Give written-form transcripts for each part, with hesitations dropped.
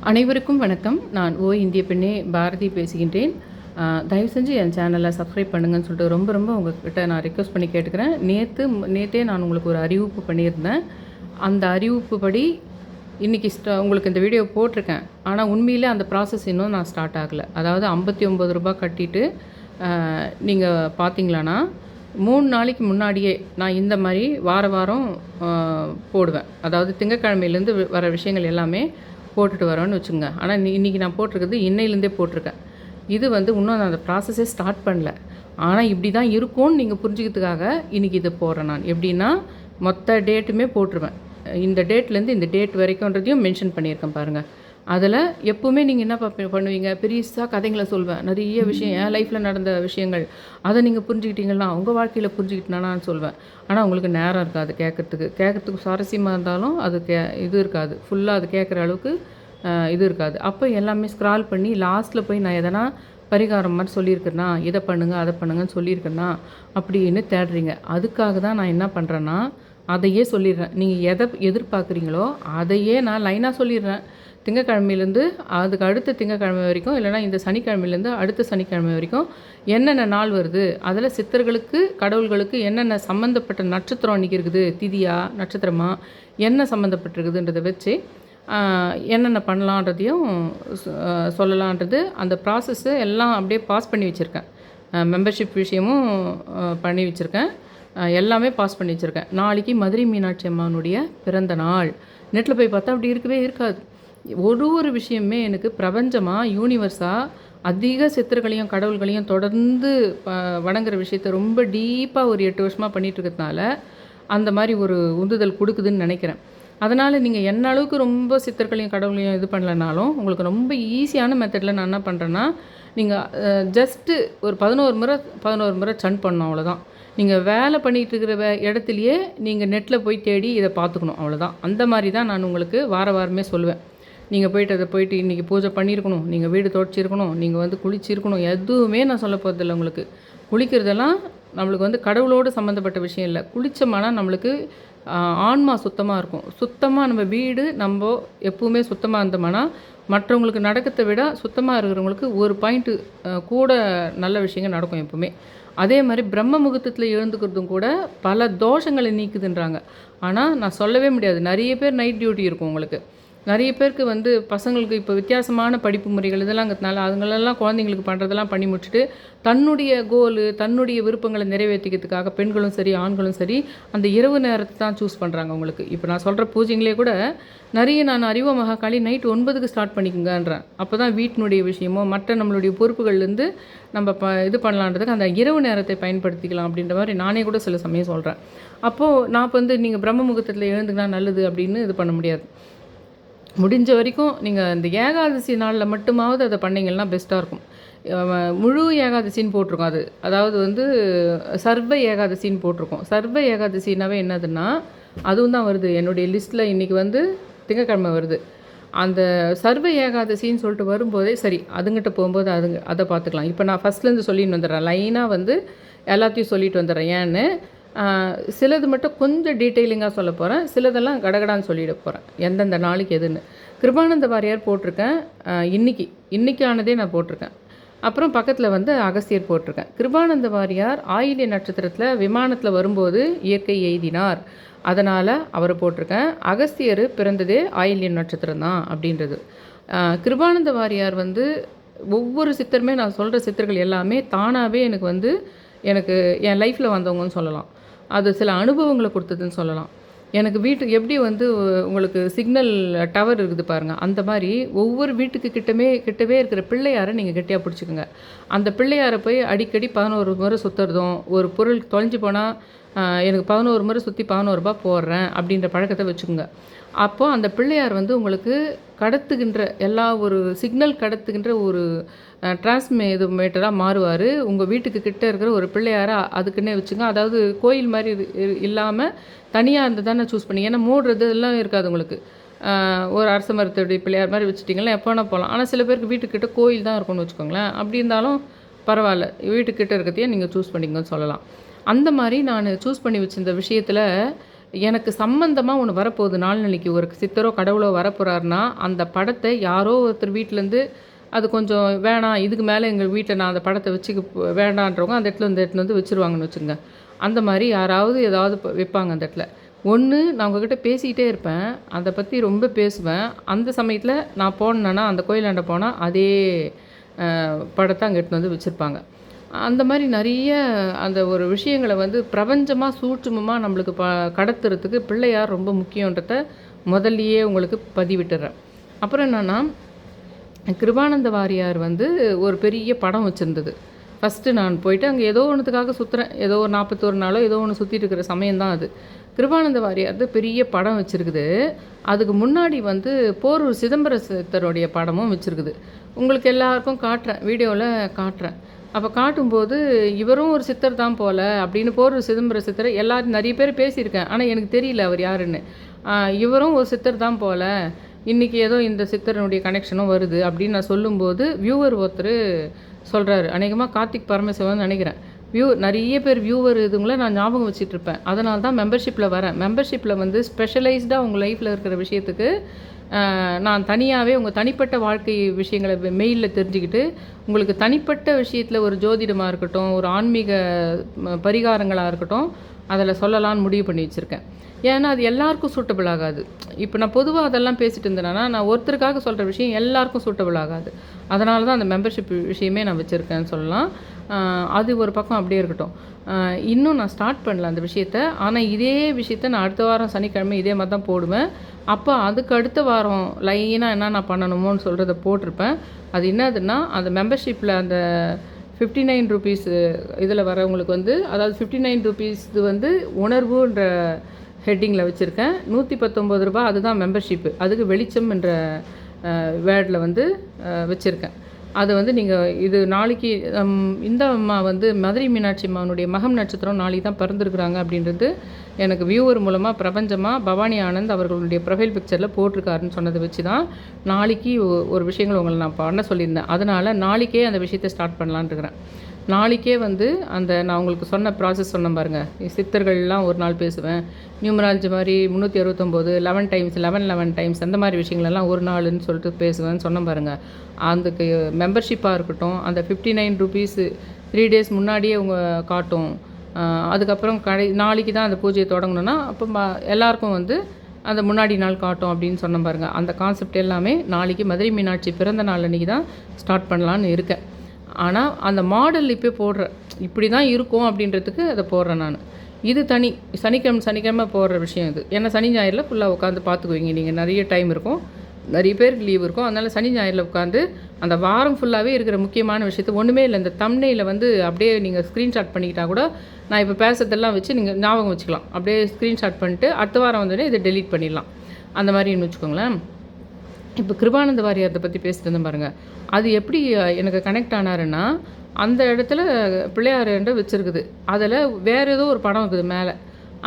அனைவருக்கும் வணக்கம். நான் இந்திய பெண்ணே பாரதி பேசுகின்றேன். தயவு செஞ்சு என் சேனலை சப்ஸ்கிரைப் பண்ணுங்கன்னு சொல்லிட்டு ரொம்ப உங்கள்கிட்ட நான் ரெக்வஸ்ட் பண்ணி கேட்டுக்கிறேன். நேற்றே நான் உங்களுக்கு ஒரு அறிவிப்பு பண்ணியிருந்தேன். அந்த அறிவிப்புப்படி இன்றைக்கி உங்களுக்கு இந்த வீடியோ போட்டிருக்கேன். ஆனால் உண்மையிலே அந்த ப்ராசஸ் இன்னும் நான் ஸ்டார்ட் ஆகலை. அதாவது ₹59 கட்டிட்டு நீங்கள் பார்த்தீங்களான்னா 3 நாளைக்கு முன்னாடியே நான் இந்த மாதிரி வாரம் போடுவேன். அதாவது திங்கட்கிழமையிலேருந்து வர விஷயங்கள் எல்லாமே போட்டுட்டு வரோன்னு வச்சுங்க. ஆனால் இன்றைக்கி நான் போட்டிருக்கிறது இன்னையிலேருந்தே போட்டிருக்கேன். இது இன்னும் நான் அந்த ப்ராசஸே ஸ்டார்ட் பண்ணல. ஆனால் இப்படி தான் இருக்கும்னு நீங்கள் புரிஞ்சுக்கிறதுக்காக இன்றைக்கி இதை போடுறேன். நான் எப்படின்னா மொத்த டேட்டுமே போட்டுருவேன். இந்த டேட்லேருந்து இந்த டேட் வரைக்கும்ன்றதையும் மென்ஷன் பண்ணியிருக்கேன் பாருங்கள். அதில் எப்போவுமே நீங்கள் என்ன பண்ணுவீங்க, பெருசாக கதைங்களை சொல்வேன். நிறைய விஷயம் என் லைஃப்பில் நடந்த விஷயங்கள் அதை நீங்கள் புரிஞ்சுக்கிட்டீங்கன்னா உங்கள் வாழ்க்கையில் புரிஞ்சுக்கிட்டேனான்னு சொல்வேன். ஆனால் உங்களுக்கு நேரம் இருக்காது கேட்குறதுக்கு சுவாரஸ்யமாக இருந்தாலும் அது இது இருக்காது, ஃபுல்லாக அது கேட்குற அளவுக்கு இது இருக்காது. அப்போ எல்லாமே ஸ்க்ரால் பண்ணி லாஸ்ட்டில் போய் நான் எதனா பரிகாரம் மாதிரி சொல்லியிருக்கேன்னா இதை பண்ணுங்கள் அதை பண்ணுங்கன்னு சொல்லியிருக்கேன்னா அப்படின்னு தேடுறீங்க. அதுக்காக தான் நான் என்ன பண்ணுறேன்னா அதையே சொல்லிடுறேன். நீங்கள் எதை எதிர்பார்க்குறீங்களோ அதையே நான் லைனாக சொல்லிடுறேன். திங்கக்கிழமையிலேருந்து அதுக்கு அடுத்த திங்கக்கிழமை வரைக்கும், இல்லைனா இந்த சனிக்கிழமையிலேருந்து அடுத்த சனிக்கிழமை வரைக்கும் என்னென்ன நாள் வருது, அதில் சித்தர்களுக்கு கடவுள்களுக்கு என்னென்ன சம்மந்தப்பட்ட நட்சத்திரம் அன்றைக்கி இருக்குது, திதியா நட்சத்திரமா என்ன சம்மந்தப்பட்டிருக்குதுன்றதை வச்சு என்னென்ன பண்ணலான்றதையும் சொல்லலான்றது அந்த ப்ராசஸ்ஸு எல்லாம் அப்படியே பாஸ் பண்ணி வச்சுருக்கேன். மெம்பர்ஷிப் விஷயமும் பண்ணி வச்சுருக்கேன். எல்லாமே பாஸ் பண்ணி வச்சுருக்கேன். நாளைக்கு மதுரை மீனாட்சி அம்மானுடைய பிறந்த நாள். நெட்டில் போய் பார்த்தா அப்படி இருக்கவே இருக்காது. ஒரு விஷயமே எனக்கு பிரபஞ்சமாக யூனிவர்ஸாக அதிக சித்தர்களையும் கடவுள்களையும் தொடர்ந்து வணங்குற விஷயத்த ரொம்ப டீப்பாக ஒரு 8 வருஷமாக பண்ணிகிட்ருக்கிறதுனால அந்த மாதிரி ஒரு உந்துதல் கொடுக்குதுன்னு நினைக்கிறேன். அதனால் நீங்கள் என்ன அளவுக்கு ரொம்ப சித்தர்களையும் கடவுளையும் இது பண்ணலனாலும் உங்களுக்கு ரொம்ப ஈஸியான மெத்தடில் நான் என்ன பண்ணுறேன்னா, நீங்கள் ஜஸ்ட்டு ஒரு 11 முறை சன் பண்ணணும், அவ்வளோதான். நீங்கள் வேலை பண்ணிகிட்டு இருக்கிற இடத்துலையே நீங்கள் நெட்டில் போய் தேடி இதை பார்த்துக்கணும், அவ்வளோதான். அந்த மாதிரி தான் நான் உங்களுக்கு வாரமே சொல்லுவேன். நீங்கள் போயிட்டு இன்றைக்கி பூஜை பண்ணியிருக்கணும், நீங்கள் வீடு துடைச்சிருக்கணும், நீங்கள் குளிச்சிருக்கணும், எதுவுமே நான் சொல்ல போகிறதில்ல உங்களுக்கு. குளிக்கிறதெல்லாம் நம்மளுக்கு கடவுளோடு சம்மந்தப்பட்ட விஷயம் இல்லை. குளித்தோம்னா நம்மளுக்கு ஆன்மா சுத்தமாக இருக்கும். சுத்தமாக நம்ம வீடு நம்ம எப்பவுமே சுத்தமாக இருந்தோம்னா மற்றவங்களுக்கு நடக்கிறத விட சுத்தமாக இருக்கிறவங்களுக்கு ஒரு பாயிண்ட்டு கூட நல்ல விஷயங்கள் நடக்கும் எப்பவுமே. அதே மாதிரி பிரம்ம முகூர்த்தத்தில் எழுந்துக்கிறதும் கூட பல தோஷங்களை நீக்குதுன்றாங்க. ஆனால் நான் சொல்லவே முடியாது. நிறைய பேர் நைட் டியூட்டி இருக்கும் உங்களுக்கு. நிறைய பேருக்கு பசங்களுக்கு இப்போ வித்தியாசமான படிப்பு முறைகள் இதெல்லாம்ங்கிறதுனால அதுங்களெல்லாம் குழந்தைங்களுக்கு பண்ணுறதெல்லாம் பண்ணி முடிச்சுட்டு தன்னுடைய கோலு தன்னுடைய விருப்பங்களை நிறைவேற்றிக்கிறதுக்காக பெண்களும் சரி ஆண்களும் சரி அந்த இரவு நேரத்தை தான் சூஸ் பண்ணுறாங்க உங்களுக்கு. இப்போ நான் சொல்கிற பூஜைங்களே கூட நிறைய நான் அறிவ மகாகாளி நைட் 9க்கு ஸ்டார்ட் பண்ணிக்கோங்கன்றேன். அப்போ தான் வீட்டினுடைய விஷயமோ மற்ற நம்மளுடைய பொறுப்புகள்லேருந்து நம்ம இது பண்ணலான்றதுக்கு அந்த இரவு நேரத்தை பயன்படுத்திக்கலாம் அப்படின்ற மாதிரி நானே கூட சில சமயம் சொல்கிறேன். அப்போது நான் நீங்கள் பிரம்ம முகூர்த்தத்தில் எழுந்துக்கினா நல்லது அப்படின்னு இது பண்ண முடியாது. முடிஞ்ச வரைக்கும் நீங்கள் இந்த ஏகாதசி நாளில் மட்டுமாவது அதை பண்ணிங்கன்னா பெஸ்ட்டாக இருக்கும். முழு ஏகாதசின்னு போட்டிருக்கோம். அதாவது சர்வ ஏகாதசின்னு போட்டிருக்கோம். சர்வ ஏகாதசினாவே என்னதுன்னா அதுவும் தான் வருது என்னுடைய லிஸ்ட்டில். இன்றைக்கி திங்கக்கிழமை வருது. அந்த சர்வ ஏகாதசின்னு சொல்லிட்டு வரும்போதே சரி அதுங்கிட்ட போகும்போது அதை பார்த்துக்கலாம். இப்போ நான் ஃபஸ்ட்லேருந்து சொல்லின்னு வந்துடுறேன். லைனாக எல்லாத்தையும் சொல்லிட்டு வந்துடுறேன். ஏன்னு சிலது மட்டும் கொஞ்சம் டீட்டெயிலிங்காக சொல்ல போகிறேன், சிலதெல்லாம் கடகடான்னு சொல்லிட போகிறேன் எந்தெந்த நாளைக்கு எதுன்னு. கிருபானந்த வாரியார் போட்டிருக்கேன். இன்றைக்கானதே நான் போட்டிருக்கேன். அப்புறம் பக்கத்தில் அகஸ்தியர் போட்டிருக்கேன். கிருபானந்த வாரியார் ஆயில்ய நட்சத்திரத்தில் விமானத்தில் வரும்போது இயற்கை எய்தினார், அதனால் அவரை போட்டிருக்கேன். அகஸ்தியர் பிறந்ததே ஆயில்ய நட்சத்திரம் தான் அப்படின்றது. கிருபானந்த வாரியார் ஒவ்வொரு சித்தருமே நான் சொல்கிற சித்தர்கள் எல்லாமே தானாகவே எனக்கு என் லைஃப்பில் வந்தவங்கன்னு சொல்லலாம். அது சில அனுபவங்களை கொடுத்ததுன்னு சொல்லலாம். எனக்கு வீட்டுக்கு எப்படி உங்களுக்கு சிக்னல் டவர் இருக்குது பாருங்கள், அந்த மாதிரி ஒவ்வொரு வீட்டுக்கு கிட்டவே இருக்கிற பிள்ளையாரை நீங்கள் கெட்டியாக பிடிச்சிக்கோங்க. அந்த பிள்ளையாரை போய் அடிக்கடி 11 முறை சுற்றுறதும், ஒரு பொருள் தொலைஞ்சி போனால் எனக்கு 11 முறை சுற்றி ₹11 போடுறேன் அப்படின்ற பழக்கத்தை வச்சுக்கோங்க. அப்போது அந்த பிள்ளையார் உங்களுக்கு கடத்துகின்ற எல்லா ஒரு சிக்னல் கடத்துகின்ற ஒரு டிரான்ஸ்மேட்டராக மாறுவார். உங்கள் வீட்டுக்கு கிட்டே இருக்கிற ஒரு பிள்ளையாரை அதுக்குன்னே வச்சுங்க. அதாவது கோயில் மாதிரி இல்லாமல் தனியாக இருந்து தானே சூஸ் பண்ணி, ஏன்னா மூடுறது எல்லாம் இருக்காது உங்களுக்கு. ஒரு அரச மரத்துடைய பிள்ளையார் மாதிரி வச்சுட்டிங்கன்னா எப்போ வேணால் போகலாம். ஆனால் சில பேருக்கு வீட்டுக்கிட்ட கோயில் தான் இருக்கும்னு வச்சுக்கோங்களேன். அப்படி இருந்தாலும் பரவாயில்ல, வீட்டுக்கிட்ட இருக்கிறதையே நீங்கள் சூஸ் பண்ணிங்கன்னு சொல்லலாம். அந்த மாதிரி நான் சூஸ் பண்ணி வச்சிருந்த விஷயத்தில் எனக்கு சம்மந்தமாக ஒன்று வரப்போகுது நாள்நிலைக்கு, ஒரு சித்தரோ கடவுளோ வரப்போகிறாருன்னா அந்த படத்தை யாரோ ஒருத்தர் வீட்டிலேருந்து அது கொஞ்சம் வேணாம், இதுக்கு மேலே எங்கள் வீட்டில் நான் அந்த படத்தை வச்சுக்க வேண்டான்றவங்க அந்த இடத்துல இந்த இடத்துல வந்து வச்சுருவாங்கன்னு வச்சுங்க. அந்த மாதிரி யாராவது ஏதாவது வைப்பாங்க அந்த இடத்துல. ஒன்று நான் உங்ககிட்ட பேசிக்கிட்டே இருப்பேன், அதை பற்றி ரொம்ப பேசுவேன். அந்த சமயத்தில் நான் போனேன்னா அந்த கோயிலாண்ட போனால் அதே படத்தை அங்கே எடுத்துன்னு வந்து வச்சுருப்பாங்க. அந்த மாதிரி நிறைய அந்த ஒரு விஷயங்களை வந்து பிரபஞ்சமாக சூட்சுமமாக நம்மளுக்கு கடத்துறதுக்கு பிள்ளையார் ரொம்ப முக்கியன்றத முதல்லையே உங்களுக்கு பதிவிட்டுறேன். அப்புறம் என்னென்னா, கிருபானந்த வாரியார் வந்து ஒரு பெரிய படம் வச்சுருந்தது. ஃபஸ்ட்டு நான் போயிட்டு அங்கே ஏதோ ஒன்றுத்துக்காக சுற்றுறேன், ஏதோ ஒரு 41 நாளோ ஏதோ ஒன்று சுற்றிட்டு இருக்கிற சமயம்தான் அது. கிருபானந்த வாரியார் பெரிய படம் வச்சுருக்குது. அதுக்கு முன்னாடி வந்து போரூர் சிதம்பர சித்தருடைய படமும் வச்சுருக்குது. உங்களுக்கு எல்லாருக்கும் காட்டுறேன், வீடியோவில் காட்டுறேன். அப்போ காட்டும்போது இவரும் ஒரு சித்தர் தான் போல் அப்படின்னு போரூர் சிதம்பர சித்தர் எல்லாரும் நிறைய பேர் பேசியிருக்கேன், ஆனால் எனக்கு தெரியல அவர் யாருன்னு. இவரும் ஒரு சித்தர் தான் போல், இன்றைக்கி ஏதோ இந்த சித்தரனுடைய கனெக்ஷனும் வருது அப்படின்னு நான் சொல்லும்போது வியூவர் ஒருத்தர் சொல்கிறாரு, அநேகமாக கார்த்திக் பரமசிவன் நினைக்கிறேன். நிறைய பேர் வியூவர் இதுங்களை நான் ஞாபகம் வச்சிட்ருப்பேன். அதனால தான் மெம்பர்ஷிப்பில் வரேன். மெம்பர்ஷிப்பில் வந்து ஸ்பெஷலைஸ்டாக உங்கள் லைஃப்பில் இருக்கிற விஷயத்துக்கு நான் தனியாகவே உங்கள் தனிப்பட்ட வாழ்க்கை விஷயங்களை மெயிலில் தெரிஞ்சுக்கிட்டு உங்களுக்கு தனிப்பட்ட விஷயத்தில் ஒரு ஜோதிடமாக இருக்கட்டும், ஒரு ஆன்மீக பரிகாரங்களாக இருக்கட்டும், அதில் சொல்லலான்னு முடிவு பண்ணி வச்சுருக்கேன். ஏன்னா அது எல்லாருக்கும் சூட்டபிள் ஆகாது. இப்போ நான் பொதுவாக அதெல்லாம் பேசிகிட்டு இருந்தேன்னா நான் ஒருத்தருக்காக சொல்கிற விஷயம் எல்லாருக்கும் சூட்டபிள் ஆகாது. அதனால தான் அந்த மெம்பர்ஷிப் விஷயமே நான் வச்சுருக்கேன்னு சொல்லலாம். அது ஒரு பக்கம் அப்படியே இருக்கட்டும். இன்னும் நான் ஸ்டார்ட் பண்ணல அந்த விஷயத்த. ஆனால் இதே விஷயத்த நான் அடுத்த வாரம் சனிக்கிழமை இதே மாதிரி தான் போடுவேன். அப்போ அதுக்கு அடுத்த வாரம் லைனாக என்ன நான் பண்ணணுமோன்னு சொல்கிறத போட்டிருப்பேன். அது என்னதுன்னா, அந்த மெம்பர்ஷிப்பில் அந்த 59 ரூபீஸ் இதில் வரவங்களுக்கு வந்து, அதாவது 59 ரூபீஸ் வந்து உணர்வுன்ற ஹெட்டிங்கில் வச்சுருக்கேன். 119 ரூபா அதுதான் மெம்பர்ஷிப்பு. அதுக்கு வெளிச்சம் என்ற வேர்டில் வந்து வச்சுருக்கேன். அது வந்து நீங்கள் இது நாளைக்கு இந்த அம்மா வந்து மதுரை மீனாட்சி அம்மாவனுடைய மகம் நட்சத்திரம் நாளைக்கு தான் பிறந்திருக்கிறாங்க அப்படின்றது எனக்கு வியூவர் மூலமாக பிரபஞ்சமாக பவானி ஆனந்த் அவர்களுடைய ப்ரொஃபைல் பிக்சரில் போட்டிருக்காருன்னு சொன்னதை வச்சு தான் நாளைக்கு ஒரு விஷயங்கள் உங்களை நான் பண்ண சொல்லியிருந்தேன். அதனால் நாளைக்கே அந்த விஷயத்தை ஸ்டார்ட் பண்ணலான்னு இருக்கிறேன். நாளைக்கே வந்து அந்த நான் உங்களுக்கு சொன்ன ப்ராசஸ் சொன்னேன் பாருங்கள், சித்தர்கள்லாம் ஒரு நாள் பேசுவேன், நியூமராலஜி மாதிரி 369 11 டைம்ஸ் 11 டைம்ஸ் அந்த மாதிரி விஷயங்களெல்லாம் ஒரு நாளுன்னு சொல்லிட்டு பேசுவேன்னு சொன்னேன் பாருங்கள். அதுக்கு மெம்பர்ஷிப்பாக இருக்கட்டும், அந்த 59 ரூபீஸு 3 டேஸ் முன்னாடியே அவங்க காட்டும். அதுக்கப்புறம் நாளைக்கு தான் அந்த பூஜையை தொடங்கணுன்னா அப்போ எல்லாருக்கும் வந்து அந்த முன்னாடி நாள் காட்டும் அப்படின்னு சொன்னேன் பாருங்கள். அந்த கான்செப்ட் எல்லாமே நாளைக்கு மதுரை மீனாட்சி பிறந்த நாள் அன்றைக்கி தான் ஸ்டார்ட் பண்ணலான்னு இருக்கேன். ஆனால் அந்த மாடல் இப்போ போடுறேன், இப்படி தான் இருக்கும் அப்படின்றதுக்கு அதை போடுறேன் நான். இது தனி சனிக்கிழமை போடுற விஷயம் இது. ஏன்னா சனி ஞாயிறில் ஃபுல்லாக உட்காந்து பார்த்துக்குவீங்க, நீங்கள் நிறைய டைம் இருக்கும், நிறைய பேருக்கு லீவ் இருக்கும். அதனால் சனி ஞாயிறில் உட்காந்து அந்த வாரம் ஃபுல்லாகவே இருக்கிற முக்கியமான விஷயத்தை ஒன்றுமே இல்லை, இந்த தம்ப்நெயிலை வந்து அப்படியே நீங்கள் ஸ்க்ரீன்ஷாட் பண்ணிக்கிட்டால் கூட நான் இப்போ பேசுறதெல்லாம் வச்சு நீங்கள் ஞாபகம் வச்சுக்கலாம். அப்படியே ஸ்க்ரீன்ஷாட் பண்ணிட்டு அடுத்த வாரம் வந்தோடனே இதை டெலீட் பண்ணிடலாம். அந்த மாதிரின்னு வச்சுக்கோங்களேன். இப்போ கிருபானந்த வாரியாரத்தை பற்றி பேசிட்டு இருந்தேன் பாருங்கள். அது எப்படி எனக்கு கனெக்ட் ஆனாருன்னா, அந்த இடத்துல பிள்ளையார் வச்சுருக்குது, அதில் வேறு ஏதோ ஒரு படம் இருக்குது மேலே.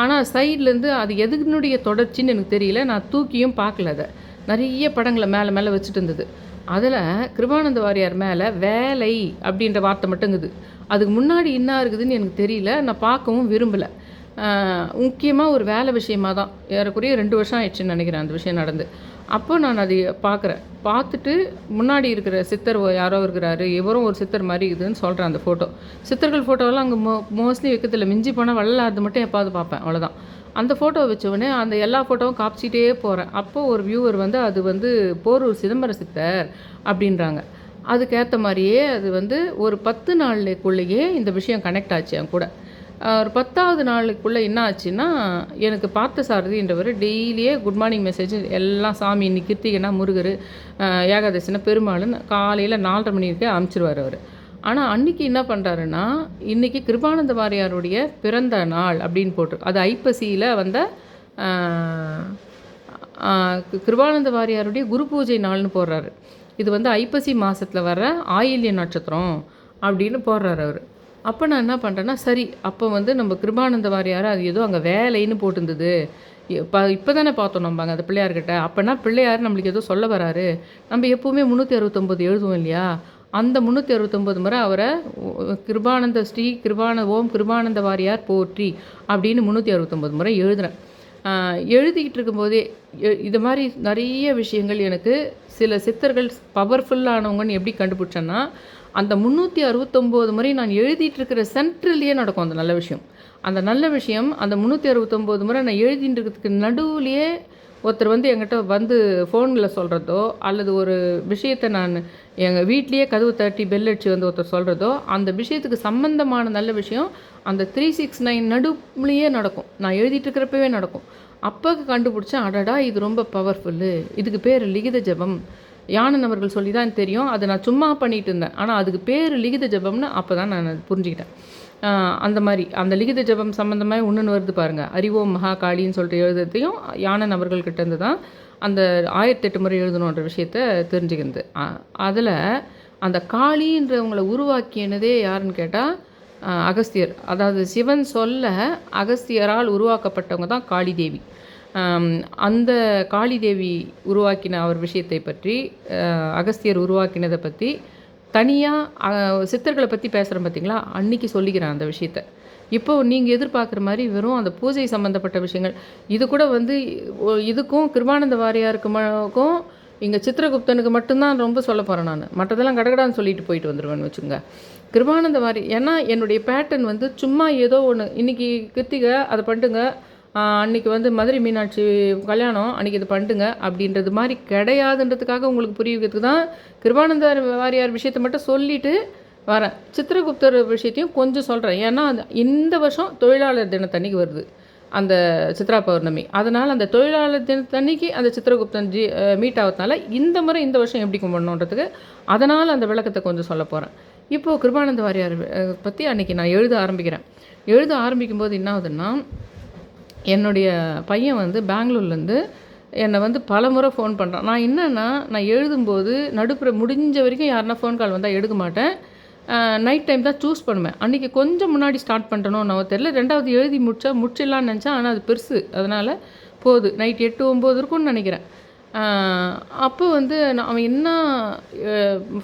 ஆனால் சைட்லேருந்து அது எதுனுடைய தொடர்ச்சின்னு எனக்கு தெரியல, நான் தூக்கியும் பார்க்கல. அதை நிறைய படங்களை மேலே மேலே வச்சுட்டு இருந்தது. அதில் கிருபானந்த வாரியார் மேலே வேலை அப்படின்ற வார்த்தை மட்டுங்குது. அதுக்கு முன்னாடி என்ன இருக்குதுன்னு எனக்கு தெரியல, நான் பார்க்கவும் விரும்பலை. முக்கியமாக ஒரு வேலை விஷயமாக தான் ஏறக்குறைய 2 வருஷம் ஆயிடுச்சுன்னு நினைக்கிறேன் அந்த விஷயம் நடந்து. அப்போ நான் அதை பார்க்குறேன். பார்த்துட்டு முன்னாடி இருக்கிற சித்தர் யாரோ இருக்கிறாரு, இவரும் ஒரு சித்தர் மாதிரி இருக்குதுன்னு சொல்கிறேன். அந்த ஃபோட்டோ சித்தர்கள் ஃபோட்டோவெல்லாம் அங்கே மோஸ்ட்லி வைக்கிறதில்ல, மிஞ்சி போனால் வள்ளலாது மட்டும் எப்பாவது பார்ப்பேன், அவ்வளோதான். அந்த ஃபோட்டோவை வச்சோடனே அந்த எல்லா ஃபோட்டோவும் காப்பிச்சிட்டே போகிறேன். அப்போது ஒரு வியூவர் வந்து அது வந்து போரூர் சிதம்பர சித்தர் அப்படின்றாங்க. அதுக்கேற்ற மாதிரியே அது வந்து ஒரு 10 நாளுக்குள்ளேயே இந்த விஷயம் கனெக்ட் ஆச்சு என் கூட. ஒரு 10வது நாளுக்குள்ளே என்ன ஆச்சுன்னா, எனக்கு பார்த்த சாரதின்றவர் டெய்லியே குட் மார்னிங் மெசேஜ் எல்லாம் சாமி இன்னைக்கு கிருத்திகைனா முருகர், ஏகாதசினா பெருமாள்னு காலையில் 4:30 மணிக்கே அனுப்பிச்சிருவார் அவர். ஆனால் அன்றைக்கி என்ன பண்ணுறாருன்னா, இன்றைக்கி கிருபானந்த வாரியாருடைய பிறந்த நாள் அப்படின்னு போட்டிருக்கு. அது ஐப்பசியில் வந்த கிருபானந்த வாரியாருடைய குரு பூஜை நாள்னு போடுறாரு. இது வந்து ஐப்பசி மாதத்தில் வர ஆயில்ய நட்சத்திரம் அப்படின்னு போடுறாரு அவர். அப்போ நான் என்ன பண்ணுறேன்னா, சரி அப்போ வந்து நம்ம கிருபானந்த வாரியார் அது ஏதோ அங்கே வேலைன்னு போட்டிருந்தது, இப்போ தானே பார்த்தோம் நம்ம அங்கே அந்த பிள்ளையார்கிட்ட. அப்போனா பிள்ளையார் நம்மளுக்கு ஏதோ சொல்ல வராரு. நம்ம எப்போவுமே 369 எழுதுவோம் இல்லையா, அந்த 369 முறை அவரை கிருபானந்த ஓம் கிருபானந்த வாரியார் போற்றி அப்படின்னு 369 முறை எழுதுகிறேன். எழுதிக்கிட்டு இருக்கும்போதே இது மாதிரி நிறைய விஷயங்கள் எனக்கு சில சித்தர்கள் பவர்ஃபுல்லானவங்கன்னு எப்படி கண்டுபிடிச்சேன்னா, அந்த 369 முறை நான் எழுதிட்டு இருக்கிற சென்ட்ரல்லையே நடக்கும் அந்த நல்ல விஷயம். அந்த நல்ல விஷயம் அந்த 369 முறை நான் எழுதிட்டு இருக்கிறதுக்கு நடுவுலையே ஒருத்தர் வந்து என்கிட்ட வந்து ஃபோனில் சொல்கிறதோ, அல்லது ஒரு விஷயத்தை நான் எங்கள் வீட்லேயே கதவு தட்டி பெல் அடிச்சு வந்து ஒருத்தர் சொல்கிறதோ, அந்த விஷயத்துக்கு சம்மந்தமான நல்ல விஷயம் அந்த 369 நடுவுலையே நடக்கும். நான் எழுதிட்டு இருக்கிறப்பவே நடக்கும். அப்போ கண்டுபிடிச்சேன், அடடா இது ரொம்ப பவர்ஃபுல்லு, இதுக்கு பேர் லிகித ஜபம். யானன் அவர்கள் சொல்லி தான் தெரியும். அதை நான் சும்மா பண்ணிகிட்டு இருந்தேன். ஆனால் அதுக்கு பேர் லிகித ஜபம்னு அப்போ தான் நான் புரிஞ்சுக்கிட்டேன். அந்த மாதிரி அந்த லிகித ஜபம் சம்மந்தமாக இன்னொன்று வருது பாருங்கள். அறிவோம் மகா காளின்னு சொல்லிட்டு எழுதுறதையும் யானன் அவர்கள்கிட்டேருந்து தான் அந்த 1008 முறை எழுதணுன்ற விஷயத்த தெரிஞ்சுக்கிறது. அதில் அந்த காளின்றவங்களை உருவாக்கினதே யாருன்னு கேட்டால் அகஸ்தியர். அதாவது சிவன் சொல்ல அகஸ்தியரால் உருவாக்கப்பட்டவங்க தான் காளி தேவி. அந்த காளி தேவி உருவாக்கின அவர் விஷயத்தை பற்றி, அகஸ்தியர் உருவாக்கினதை பற்றி தனியாக சித்தர்களை பற்றி பேசுகிறேன் பார்த்தீங்களா, அன்றைக்கி சொல்லிக்கிறேன் அந்த விஷயத்த. இப்போது நீங்கள் எதிர்பார்க்குற மாதிரி வெறும் அந்த பூஜை சம்மந்தப்பட்ட விஷயங்கள் இது கூட வந்து இதுக்கும் கிருபானந்த வாரியாருக்கும் இங்கே சித்திரகுப்தனுக்கு மட்டும்தான் ரொம்ப சொல்ல போகிறேன் நான். மற்றதெல்லாம் கடகடான்னு சொல்லிட்டு போயிட்டு வந்துடுவேன்னு வச்சுங்க. கிருபானந்த வாரி ஏன்னா என்னுடைய பேட்டர்ன் வந்து சும்மா ஏதோ ஒன்று இன்றைக்கி கிருத்திகை அதை பண்ணிட்டுங்க, அன்றைக்கி வந்து மதுரை மீனாட்சி கல்யாணம் அன்றைக்கி இது பண்ணிட்டுங்க அப்படின்றது மாதிரி கிடையாதுன்றதுக்காக உங்களுக்கு புரிய வைக்கிறதுக்கு தான் கிருபானந்த வாரியார் விஷயத்தை மட்டும் சொல்லிவிட்டு வரேன். சித்திரகுப்தர் விஷயத்தையும் கொஞ்சம் சொல்கிறேன். ஏன்னா இந்த வருஷம் தொழிலாளர் தினத்தன்னைக்கு வருது அந்த சித்ரா பௌர்ணமி. அதனால் அந்த தொழிலாளர் தினத்தன்னைக்கு அந்த சித்திரகுப்தன் மீட் ஆகிறதுனால இந்த முறை இந்த வருஷம் எப்படி கும்பிடணுன்றதுக்கு அதனால் அந்த விளக்கத்தை கொஞ்சம் சொல்ல போகிறேன். இப்போது கிருபானந்த வாரியார் பற்றி அன்றைக்கி நான் எழுத ஆரம்பிக்கிறேன். எழுத ஆரம்பிக்கும்போது என்ன ஆகுதுன்னா, என்னுடைய பையன் வந்து பெங்களூர்லேருந்து என்னை வந்து பல முறை ஃபோன் பண்ணுறான். நான் என்னென்னா, நான் எழுதும்போது நடுப்புற முடிஞ்ச வரைக்கும் யாருன்னா ஃபோன் கால் வந்தால் எடுக்க மாட்டேன். நைட் டைம் தான் சூஸ் பண்ணுவேன். அன்றைக்கி கொஞ்சம் முன்னாடி ஸ்டார்ட் பண்ணுறனோ நான் தெரியல. 2வது எழுதி முடிச்சிடலான்னு நினச்சேன். ஆனால் அது பெருசு, அதனால் போகுது. நைட் 8, 9 இருக்கும்னு நினைக்கிறேன். அப்போ வந்து அவன் என்ன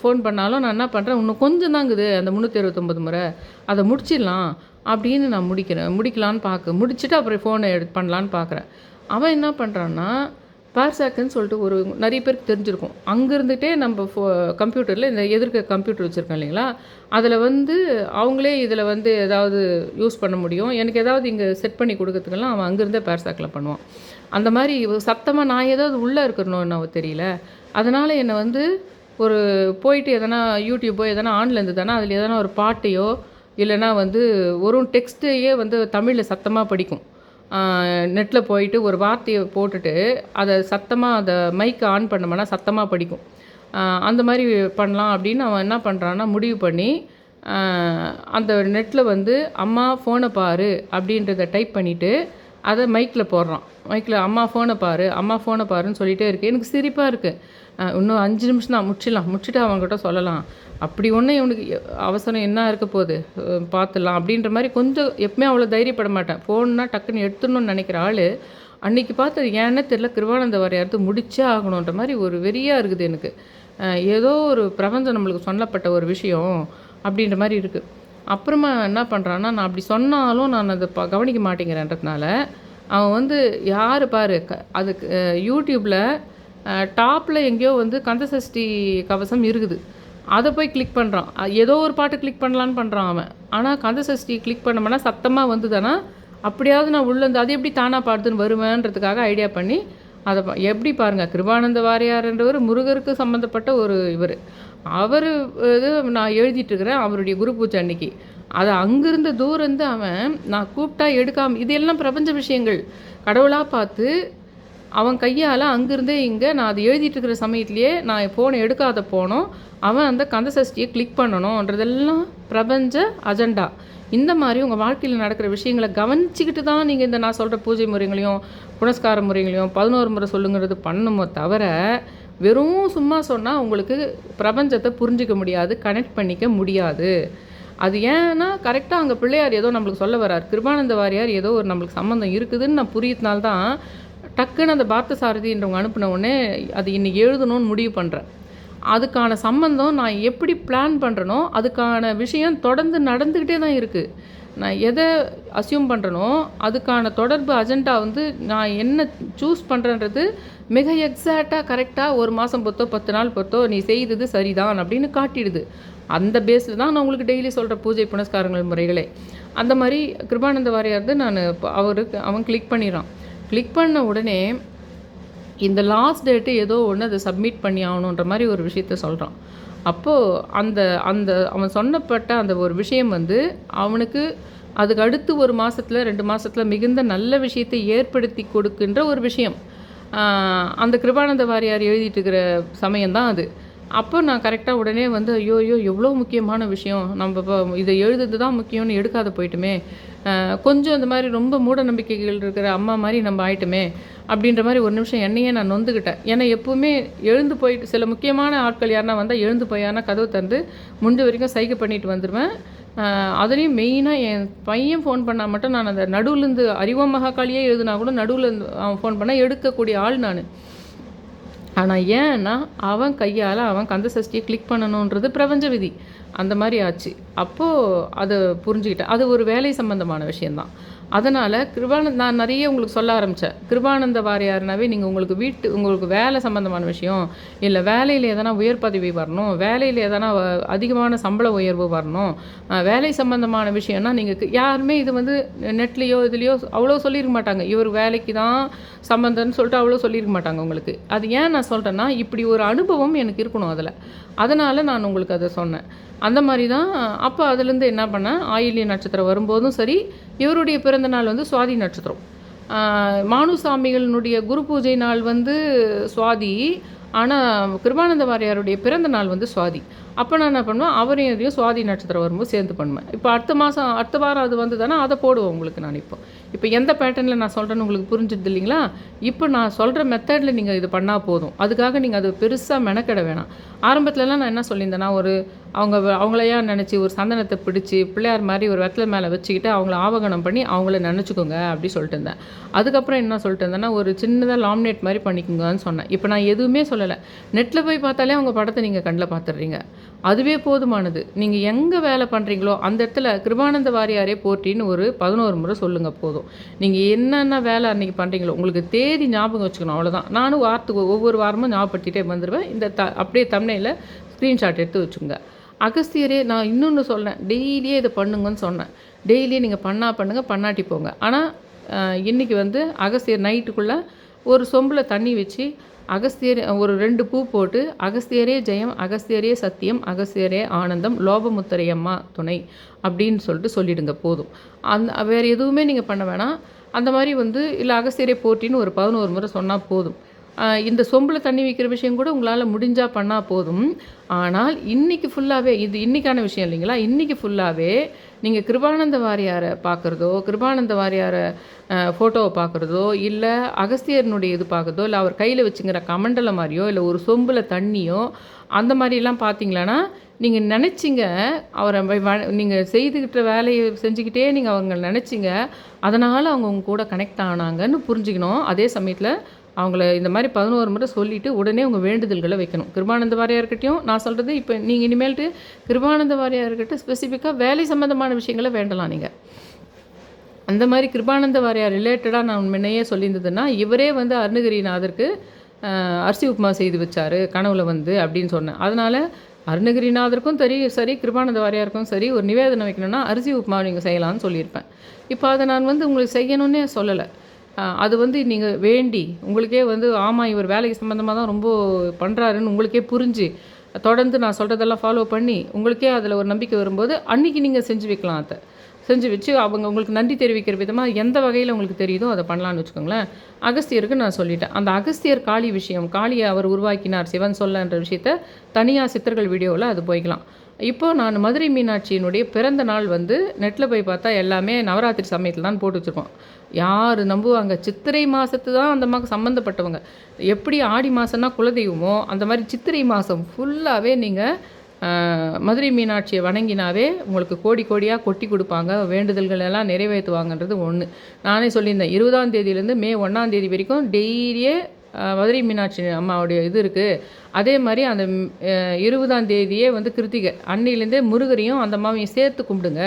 ஃபோன் பண்ணாலும் நான் என்ன பண்ணுறேன், இன்னும் கொஞ்சம் தாங்குது அந்த 369 முறை, அதை முடிச்சிடலாம் அப்படின்னு நான் முடிக்கலான்னு முடிச்சுட்டு அப்புறம் ஃபோனை பண்ணலான்னு பார்க்குறேன். அவன் என்ன பண்ணுறான்னா, பார்சாக்குன்னு சொல்லிட்டு ஒரு நிறைய பேருக்கு தெரிஞ்சிருக்கும். அங்கே இருந்துகிட்டே நம்ம கம்ப்யூட்டரில் இந்த எதிர்க்க கம்ப்யூட்டர் வச்சுருக்கோம் இல்லைங்களா, அதில் வந்து அவங்களே இதில் வந்து ஏதாவது யூஸ் பண்ண முடியும். எனக்கு ஏதாவது இங்கே செட் பண்ணி கொடுக்கறதுக்கெல்லாம் அவன் அங்கேருந்தே பார்சாக்கில் பண்ணுவான். அந்த மாதிரி சத்தமாக நான் ஏதாவது உள்ளே இருக்கணும்னு அவன் தெரியல. அதனால் என்னை வந்து ஒரு போயிட்டு எதனா யூடியூப்போ எதனா ஆன்ல இருந்து தானே அதில் எதனா ஒரு பாட்டையோ இல்லைனா வந்து ஒரு டெக்ஸ்ட்டையே வந்து தமிழில் சத்தமாக படிக்கும். நெட்டில் போயிட்டு ஒரு வார்த்தையை போட்டுட்டு அதை சத்தமாக அதை மைக்கை ஆன் பண்ணோம்னா சத்தமாக படிக்கும். அந்த மாதிரி பண்ணலாம் அப்படின்னு அவன் என்ன பண்ணுறான்னா முடிவு பண்ணி அந்த நெட்டில் வந்து அம்மா ஃபோனை பாரு அப்படின்றத டைப் பண்ணிவிட்டு அதை மைக்கில் போடுறான். மைக்கில் அம்மா ஃபோனை பாரு, அம்மா ஃபோனை பாருன்னு சொல்லிகிட்டே இருக்குது. எனக்கு சிரிப்பாக இருக்குது. இன்னும் 5 நிமிஷம் தான் முடிச்சுட்டு அவங்ககிட்ட சொல்லலாம். அப்படி ஒன்று இவனுக்கு அவசரம் என்ன இருக்க போகுது, பார்த்துடலாம் அப்படின்ற மாதிரி கொஞ்சம் எப்பவுமே அவ்வளோ தைரியப்பட மாட்டேன். ஃபோன்னா டக்குன்னு எடுத்துடணும்னு நினைக்கிற ஆள் அன்றைக்கி பார்த்தது ஏன்னே தெரியல, கிருபானந்த வாரியார்த்து முடிச்சே ஆகணுன்ற மாதிரி ஒரு வெறியாக இருக்குது எனக்கு. ஏதோ ஒரு பிரபஞ்சம் நம்மளுக்கு சொல்லப்பட்ட ஒரு விஷயம் அப்படின்ற மாதிரி இருக்குது. அப்புறமா என்ன பண்ணுறான்னா, நான் அப்படி சொன்னாலும் நான் அதை கவனிக்க மாட்டேங்கிறேன்றதுனால அவன் வந்து யார் பாரு அதுக்கு யூடியூப்பில் டாப்பில் எங்கேயோ வந்து கந்தசஷ்டி கவசம் இருக்குது, அதை போய் கிளிக் பண்ணுறான். ஏதோ ஒரு பாட்டு கிளிக் பண்ணலான்னு பண்ணுறான் அவன். ஆனால் கந்தசஷ்டி கிளிக் பண்ணோம்னா சத்தமாக வந்துதானா, அப்படியாவது நான் உள்ளேருந்து அது எப்படி தானாக பாடுதுன்னு வருவேன்றதுக்காக ஐடியா பண்ணி அதை எப்படி பாருங்கள். கிருபானந்த வாரியார்ன்றவர் முருகருக்கு சம்மந்தப்பட்ட ஒரு இவர். அவர் இது நான் எழுதிட்டுருக்கிறேன் அவருடைய குரு பூஜை அன்னைக்கு. அதை அங்கேருந்து தூரந்து அவன் நான் கூப்பிட்டா எடுக்காமல், இதெல்லாம் பிரபஞ்ச விஷயங்கள் கடவுளாக பார்த்து அவன் கையால் அங்கேருந்தே இங்கே நான் அதை எழுதிட்டுருக்கிற சமயத்துலேயே நான் ஃபோனை எடுக்காத போனோம். அவன் அந்த கந்தசஷ்டியை கிளிக் பண்ணணுன்றதெல்லாம் பிரபஞ்ச அஜெண்டா. இந்த மாதிரி உங்கள் வாழ்க்கையில் நடக்கிற விஷயங்களை கவனிச்சிக்கிட்டு தான் நீங்கள் இந்த நான் சொல்கிற பூஜை முறைகளையும் புனஸ்கார முறைகளையும் 11 முறை சொல்லுங்கிறது பண்ணணுமோ தவிர வெறும் சும்மா சொன்னால் உங்களுக்கு பிரபஞ்சத்தை புரிஞ்சிக்க முடியாது, கனெக்ட் பண்ணிக்க முடியாது. அது ஏன்னா கரெக்டாக அங்கே பிள்ளையார் ஏதோ நம்மளுக்கு சொல்ல வரார், கிருபானந்த வாரியார் ஏதோ ஒரு நம்மளுக்கு சம்மந்தம் இருக்குதுன்னு நான் புரியறதுனால்தான் டக்குன்னு அந்த பார்த்தசாரதின்றவங்க அனுப்பின உடனே அது இன்றைக்கி எழுதணும்னு முடிவு பண்ணுறேன். அதுக்கான சம்மந்தம் நான் எப்படி பிளான் பண்ணுறனோ அதுக்கான விஷயம் தொடர்ந்து நடந்துக்கிட்டே தான் இருக்குது. நான் எதை அஸ்யூம் பண்ணுறனோ அதுக்கான தொடர்பு அஜெண்டா வந்து நான் என்ன சூஸ் பண்ணுறன்றது மிக எக்ஸாக்டாக கரெக்டாக ஒரு மாதம் பொறுத்தோ 10 நாள் பொறுத்தோ நீ செய்தது சரிதான் அப்படின்னு காட்டிடுது. அந்த பேஸில் தான் நான் உங்களுக்கு டெய்லி சொல்கிற பூஜை புனஸ்காரங்கள் முறைகளே. அந்த மாதிரி கிருபானந்த வாரியார் நான் அவன் கிளிக் பண்ணிடுறான். கிளிக் பண்ண உடனே இந்த லாஸ்ட் டேட்டு ஏதோ ஒன்று அதை சப்மிட் பண்ணி ஆகணுன்ற மாதிரி ஒரு விஷயத்த சொல்கிறான். அப்போது அந்த அந்த அவன் சொன்னப்பட்ட அந்த ஒரு விஷயம் வந்து அவனுக்கு அதுக்கு அடுத்து 1 மாதத்தில் 2 மாதத்தில் மிகுந்த நல்ல விஷயத்தை ஏற்படுத்தி கொடுக்கின்ற ஒரு விஷயம். அந்த கிருபானந்த வாரியார் எழுதிட்டு இருக்கிற சமயம்தான் அது. அப்போ நான் கரெக்டாக உடனே வந்து ஐயோ எவ்வளோ முக்கியமான விஷயம், நம்ம இப்போ இதை எழுதுறது தான் முக்கியம்னு எடுக்காத போயிட்டுமே, கொஞ்சம் இந்த மாதிரி ரொம்ப மூட நம்பிக்கைகள் இருக்கிற அம்மா மாதிரி நம்ம ஆயிட்டுமே அப்படின்ற மாதிரி ஒரு நிமிஷம் என்னையே நான் நொந்துக்கிட்டேன். ஏன்னா எப்போவுமே எழுந்து போயிட்டு சில முக்கியமான ஆட்கள் யாருன்னா வந்தால் எழுந்து போயானா கதவு திறந்து முடிஞ்ச வரைக்கும் சைகை பண்ணிட்டு வந்துடுவேன். அதுலேயும் மெயினாக என் பையன் ஃபோன் பண்ணால் மட்டும் நான் அந்த நடுவுலேருந்து அறிவோம் மகாகாளியே எழுதுனா கூட நடுவில் அவன் ஃபோன் பண்ணால் எடுக்கக்கூடிய ஆள் நான். ஆனால் ஏன்னா அவன் கையால் அவன் கந்த சஷ்டியை கிளிக் பண்ணணுன்றது பிரபஞ்ச விதி. அந்த மாதிரி ஆச்சு. அப்போது அதை புரிஞ்சுக்கிட்டேன். அது ஒரு வேலை சம்பந்தமான விஷயந்தான். அதனால் நான் நிறைய உங்களுக்கு சொல்ல ஆரம்பித்தேன். கிருபானந்த வாரியார்னாவே நீங்கள் உங்களுக்கு வேலை சம்மந்தமான விஷயம், இல்லை வேலையில் எதனா உயர் பதவி வரணும், வேலையில் எதனா அதிகமான சம்பள உயர்வு வரணும், வேலை சம்மந்தமான விஷயம்னா நீங்கள் யாருமே இது வந்து நெட்லேயோ இதுலேயோ அவ்வளோ சொல்லியிருக்க மாட்டாங்க. இவர் வேலைக்கு தான் சம்மந்தம்னு சொல்லிட்டு அவ்வளோ சொல்லியிருக்க மாட்டாங்க உங்களுக்கு. அது ஏன் நான் சொல்கிறேன்னா, இப்படி ஒரு அனுபவம் எனக்கு இருக்கணும் அதில். அதனால் நான் உங்களுக்கு அதை சொன்னேன். அந்த மாதிரி தான். அப்போ அதுலேருந்து என்ன பண்ணேன், ஆயில்ய நட்சத்திரம் வரும்போதும் சரி, இவருடைய பிறந்த நாள் வந்து சுவாதி நட்சத்திரம். மானுசாமிகளினுடைய குரு பூஜை நாள் வந்து சுவாதி, ஆனால் கிருபானந்த வாரியாருடைய பிறந்த நாள் வந்து சுவாதி. அப்போ நான் என்ன பண்ணுவேன், அவரையும் இதையும் சுவாதி நட்சத்திரம் வரும்போது சேர்ந்து பண்ணுவேன். இப்போ அடுத்த வாரம் அது வந்து தானே அதை போடுவோம் உங்களுக்கு. நான் இப்போ எந்த பேட்டர்னில் நான் சொல்கிறேன்னு உங்களுக்கு புரிஞ்சுது இல்லைங்களா? இப்போ நான் சொல்கிற மெத்தடில் நீங்கள் இது பண்ணால் போதும். அதுக்காக நீங்கள் அது பெருசாக மெனக்கெட வேணாம். ஆரம்பத்துலலாம் நான் என்ன சொல்லியிருந்தேன்னா, அவங்களையா நினச்சி ஒரு சந்தனத்தை பிடிச்சி பிள்ளையார் மாதிரி ஒரு வெத்தலை மேலே வச்சுக்கிட்டு அவங்கள ஆவகனம் பண்ணி அவங்கள நினச்சிக்கோங்க அப்படி சொல்லிட்டு இருந்தேன். அதுக்கப்புறம் என்ன சொல்லிட்டு இருந்தேன்னா, ஒரு சின்னதாக லாமினேட் மாதிரி பண்ணிக்கோங்கன்னு சொன்னேன். இப்போ நான் எதுவுமே சொல்லலை. நெட்டில் போய் பார்த்தாலே அவங்க படத்தை நீங்கள் கண்ணில் பார்த்துடுறீங்க. அதுவே போதுமானது. நீங்கள் எங்கே வேலை பண்ணுறீங்களோ அந்த இடத்துல கிருபானந்த வாரியாரே போற்றின்னு ஒரு 11 முறை சொல்லுங்கள் போதும். நீங்கள் என்னென்ன வேலை அன்றைக்கி பண்ணுறீங்களோ உங்களுக்கு தேதி ஞாபகம் வச்சுக்கணும், அவ்வளோதான். நானும் ஒவ்வொரு வாரமும் ஞாபகப்படுத்திகிட்டே வந்துடுவேன். அப்படியே தம்ப்நெயில்ல ஸ்க்ரீன்ஷாட் எடுத்து வச்சுங்க. அகஸ்தியரே நான் இன்னொன்று சொன்னேன், டெய்லியே இதை பண்ணுங்கன்னு சொன்னேன். டெய்லியே நீங்கள் பண்ணுங்கள், பண்ணாட்டி போங்க. ஆனால் இன்றைக்கி வந்து அகஸ்தியர் நைட்டுக்குள்ளே ஒரு சொம்பில் தண்ணி வச்சு அகஸ்தியர் ஒரு 2 பூ போட்டு அகஸ்தியரே ஜெயம், அகஸ்தியரே சத்தியம், அகஸ்தியரே ஆனந்தம், லோபமுத்திரையம்மா துணை அப்படின்னு சொல்லிடுங்க போதும். வேறு எதுவுமே நீங்கள் பண்ண வேணாம். அந்த மாதிரி வந்து இல்லை அகஸ்தியரே போட்டின்னு ஒரு 11 முறை சொன்னால் போதும். இந்த சொம்பில் தண்ணி வைக்கிற விஷயம் கூட உங்களால் முடிஞ்சால் பண்ணால் போதும். ஆனால் இன்றைக்கி ஃபுல்லாகவே இது இன்றைக்கான விஷயம் இல்லைங்களா? இன்றைக்கி ஃபுல்லாகவே நீங்கள் கிருபானந்த வாரியாரை பார்க்குறதோ, கிருபானந்த வாரியாரை ஃபோட்டோவை பார்க்குறதோ, இல்லை அகஸ்தியர்னுடைய இது பார்க்குறதோ, இல்லை அவர் கையில் வச்சுங்கிற கமண்டலம் மாதிரியோ, இல்லை ஒரு சொம்பில் தண்ணியோ அந்த மாதிரிலாம் பார்த்தீங்களான்னா, நீங்கள் நினச்சிங்க அவரை நீங்கள் செய்துக்கிட்ட வேலையை செஞ்சுக்கிட்டே நீங்கள் அவங்க நினச்சிங்க, அதனால் அவங்க உங்க கூட கனெக்ட் ஆனாங்கன்னு புரிஞ்சுக்கணும். அதே சமயத்தில் அவங்கள இந்த மாதிரி 11 முறை சொல்லிவிட்டு உடனே உங்கள் வேண்டுதல்களை வைக்கணும். கிருபானந்த வாரியார்கிட்டையும் நான் சொல்கிறது, இப்போ நீங்கள் இனிமேல்ட்டு கிருபானந்த வாரியார்கிட்ட ஸ்பெசிஃபிக்காக வேலை சம்மந்தமான விஷயங்களை வேண்டலாம். நீங்கள் அந்த மாதிரி கிருபானந்த வாரியார் ரிலேட்டடாக நான் முன்னையே சொல்லியிருந்ததுன்னா, இவரே வந்து அருணகிரிநாதருக்கு அரிசி உப்புமா செய்து வச்சார் கனவுல வந்து அப்படின்னு சொன்னேன். அதனால் அருணகிரிநாதருக்கும் சரி கிருபானந்த வாரியாருக்கும் சரி ஒரு நிவேதனை வைக்கணும்னா அரிசி உப்புமா நீங்கள் செய்யலாம்னு சொல்லியிருப்பேன். இப்போ அதை நான் வந்து உங்களுக்கு செய்யணுன்னே சொல்லலை. அது வந்து நீங்கள் வேண்டி உங்களுக்கே வந்து ஆமாம் இவர் வேலைக்கு சம்மந்தமாக தான் ரொம்ப பண்ணுறாருன்னு உங்களுக்கே புரிஞ்சு தொடர்ந்து நான் சொல்கிறதெல்லாம் ஃபாலோ பண்ணி உங்களுக்கே அதில் ஒரு நம்பிக்கை வரும்போது அன்றைக்கி நீங்கள் செஞ்சு வைக்கலாம். அதை செஞ்சு வச்சு அவங்க உங்களுக்கு நன்றி தெரிவிக்கிற விதமாக எந்த வகையில் உங்களுக்கு தெரியுதோ அதை பண்ணலான்னு வச்சுக்கோங்களேன். அகஸ்தியருக்கு நான் சொல்லிட்டேன். அந்த அகஸ்தியர் காளி விஷயம், காளியை அவர் உருவாக்கினார் சிவன் சொல்லன்ற விஷயத்த தனியாக சித்தர்கள் வீடியோவில் அது போய்க்கலாம். இப்போது நான் மதுரை மீனாட்சியினுடைய பிறந்த நாள் வந்து நெட்டில் போய் பார்த்தா எல்லாமே நவராத்திரி சமயத்தில் தான் போட்டு வச்சுருக்கோம். யார் நம்புவாங்க? சித்திரை மாதத்து தான் அந்த அம்மாவுக்கு சம்மந்தப்பட்டவங்க. எப்படி ஆடி மாதம்னா குலதெய்வமோ அந்த மாதிரி சித்திரை மாதம் ஃபுல்லாகவே நீங்கள் மதுரை மீனாட்சியை வணங்கினாவே உங்களுக்கு கோடி கோடியாக கொட்டி கொடுப்பாங்க, வேண்டுதல்கள் எல்லாம் நிறைவேற்றுவாங்கன்றது ஒன்று. நானே சொல்லியிருந்தேன், 20ஆம் தேதியிலேருந்து மே 1ஆம் தேதி வரைக்கும் டெய்லியே மதுரை மீனாட்சி அம்மாவுடைய இது இருக்குது. அதே மாதிரி அந்த 20ஆம் தேதியே வந்து கிருத்திகை அன்னையிலேருந்தே முருகரையும் அந்த அம்மாவையும் சேர்த்து கும்பிடுங்க.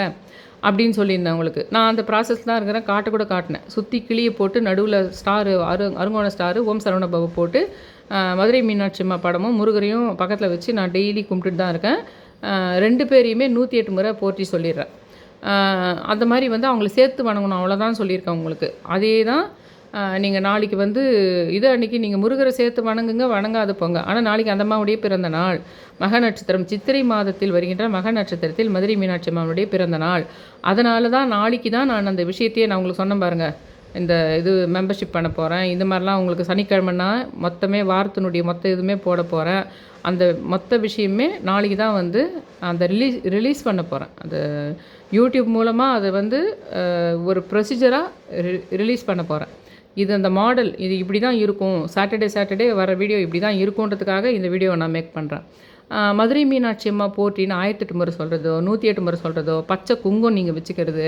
அப்படின்னு சொல்லியிருந்தேன் உங்களுக்கு. நான் அந்த ப்ராசஸ் தான் இருக்கிறேன். காட்ட கூட காட்டினேன். சுற்றி கிளியை போட்டு நடுவில் ஸ்டாரு அருங்கோண ஸ்டாரு ஓம் சரவண பவ போட்டு மதுரை மீனாட்சி அம்மா படமும் முருகரையும் பக்கத்தில் வச்சு நான் டெய்லி கும்பிட்டுட்டு தான் இருக்கேன். 2 பேரையுமே 108 முறை போற்றி சொல்லிடுறேன். அந்த மாதிரி வந்து அவங்கள சேர்த்து வணங்கணும் அவ்வளோதான் சொல்லியிருக்கேன் உங்களுக்கு. அதே தான் நீங்கள் நாளைக்கு வந்து இது அன்றைக்கி நீங்கள் முருகரை சேர்த்து வணங்குங்க, வணங்காது போங்க. ஆனால் நாளைக்கு அந்த அம்மாவுடைய பிறந்த நாள், மக நட்சத்திரம், சித்திரை மாதத்தில் வருகின்ற மக நட்சத்திரத்தில் மதுரை மீனாட்சி அம்மாவுடைய பிறந்த நாள். அதனால தான் நாளைக்கு தான் நான் அந்த விஷயத்தையே நான் உங்களுக்கு சொன்னேன் பாருங்கள். இந்த இது மெம்பர்ஷிப் பண்ண போகிறேன், இந்த மாதிரிலாம் உங்களுக்கு சனிக்கிழமைனா மொத்தமே வாரத்தினுடைய மொத்த இதுவுமே போட போகிறேன். அந்த மொத்த விஷயமே நாளைக்கு தான் வந்து அந்த ரிலீஸ் பண்ண போகிறேன். அந்த யூடியூப் மூலமாக அதை வந்து ஒரு ப்ரொசீஜராக ரிலீஸ் பண்ண போகிறேன். இது அந்த மாடல் இது இப்படி தான் இருக்கும். சாட்டர்டே வர வீடியோ இப்படி தான் இருக்குன்றதுக்காக இந்த வீடியோவை நான் மேக் பண்ணுறேன். மதுரை மீனாட்சி அம்மா போற்றின்னு 1008 முறை சொல்கிறதோ, 108 முறை சொல்கிறதோ, பச்சை குங்குமம் நீங்கள் வச்சுக்கிறது,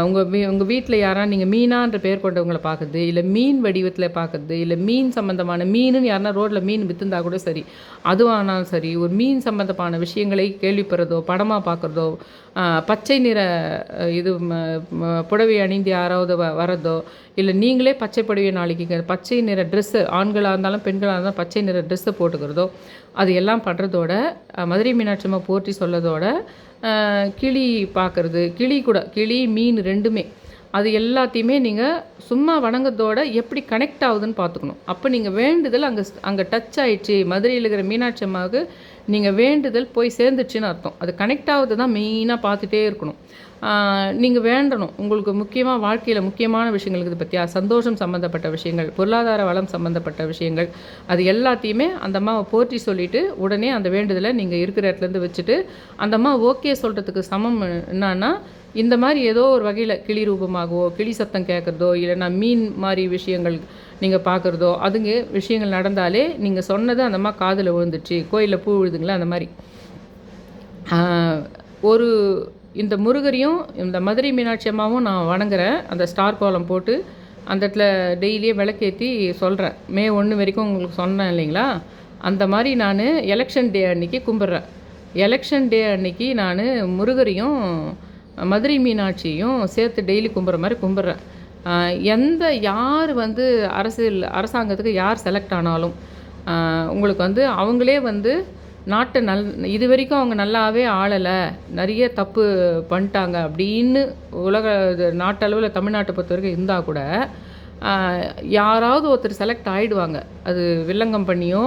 உங்கள் வீட்டில் யாராவது நீங்கள் மீனான்ற பேர் கொண்டவங்களை பார்க்குறது, இல்லை மீன் வடிவத்தில் பார்க்குறது, இல்லை மீன் சம்மந்தமான மீனுன்னு யாருன்னா ரோட்டில் மீன் விற்றுந்தா கூட சரி, அதுவானாலும் சரி, ஒரு மீன் சம்மந்தமான விஷயங்களை கேள்விப்படுறதோ, படமாக பார்க்குறதோ, பச்சை நிற இது புடவை அணிந்து யாராவது வரதோ, இல்லை நீங்களே பச்சை புடவை நாளைக்கு பச்சை நிற ட்ரெஸ்ஸு ஆண்களாக இருந்தாலும் பெண்களாக இருந்தாலும் பச்சை நிற ட்ரெஸ்ஸை போட்டுக்கிறதோ, அது எல்லாம் பண்ணுறதோட மதுரை மீனாட்சி அம்மா போற்றி சொல்லதோட கிளி பார்க்குறது, கிளி மீன் 2மே அது எல்லாத்தையுமே நீங்கள் சும்மா வணங்கத்தோட எப்படி கனெக்ட் ஆகுதுன்னு பார்த்துக்கணும். அப்போ நீங்கள் வேண்டுதல் அங்கே டச் ஆகிடுச்சு, மதுரையில் இருக்கிற மீனாட்சி அம்மாவுக்கு நீங்கள் வேண்டுதல் போய் சேர்ந்துச்சுன்னு அர்த்தம். அது கனெக்ட் ஆகுது தான் மெயினாக பார்த்துட்டே இருக்கணும். நீங்கள் வேண்டணும். உங்களுக்கு முக்கியமாக வாழ்க்கையில் முக்கியமான விஷயங்கள் இருக்குது பற்றியா, சந்தோஷம் சம்மந்தப்பட்ட விஷயங்கள், பொருளாதார வளம் சம்மந்தப்பட்ட விஷயங்கள், அது எல்லாத்தையுமே அந்த அம்மாவை போற்றி சொல்லிவிட்டு உடனே அந்த வேண்டுதலை நீங்கள் இருக்கிற இடத்துலேருந்து வச்சுட்டு அந்த அம்மா ஓகே சொல்கிறதுக்கு சமம் என்னன்னா, இந்த மாதிரி ஏதோ ஒரு வகையில் கிளி ரூபமாகவோ, கிளி சத்தம் கேட்குறதோ, இல்லைனா மீன் மாதிரி விஷயங்கள் நீங்கள் பார்க்குறதோ, அதுங்க விஷயங்கள் நடந்தாலே நீங்கள் சொன்னது அந்த அம்மா காதில் விழுந்துச்சு, கோயிலில் பூ விழுதுங்களா அந்த மாதிரி. இந்த முருகரையும் இந்த மதுரை மீனாட்சி அம்மாவும் நான் வணங்குறேன். அந்த ஸ்டார் கோலம் போட்டு அந்த இடத்துல டெய்லியே விளக்கேற்றி சொல்கிறேன். மே 1 வரைக்கும் உங்களுக்கு சொன்னேன் இல்லைங்களா, அந்த மாதிரி நான் எலெக்ஷன் டே அன்றைக்கி கும்பிட்றேன். எலெக்ஷன் டே அன்றைக்கி நான் முருகரையும் மதுரை மீனாட்சியும் சேர்த்து டெய்லி கும்பிட்ற மாதிரி கும்பிட்றேன். யார் வந்து அரசாங்கத்துக்கு யார் செலக்ட் ஆனாலும் உங்களுக்கு வந்து அவங்களே வந்து நாட்டை இது வரைக்கும் அவங்க நல்லாவே ஆளலை, நிறைய தப்பு பண்ணிட்டாங்க அப்படின்னு நாட்டளவில் தமிழ்நாட்டை பொறுத்த வரைக்கும் இருந்தால் கூட யாராவது ஒருத்தர் செலக்ட் ஆகிடுவாங்க. அது வில்லங்கம் பண்ணியோ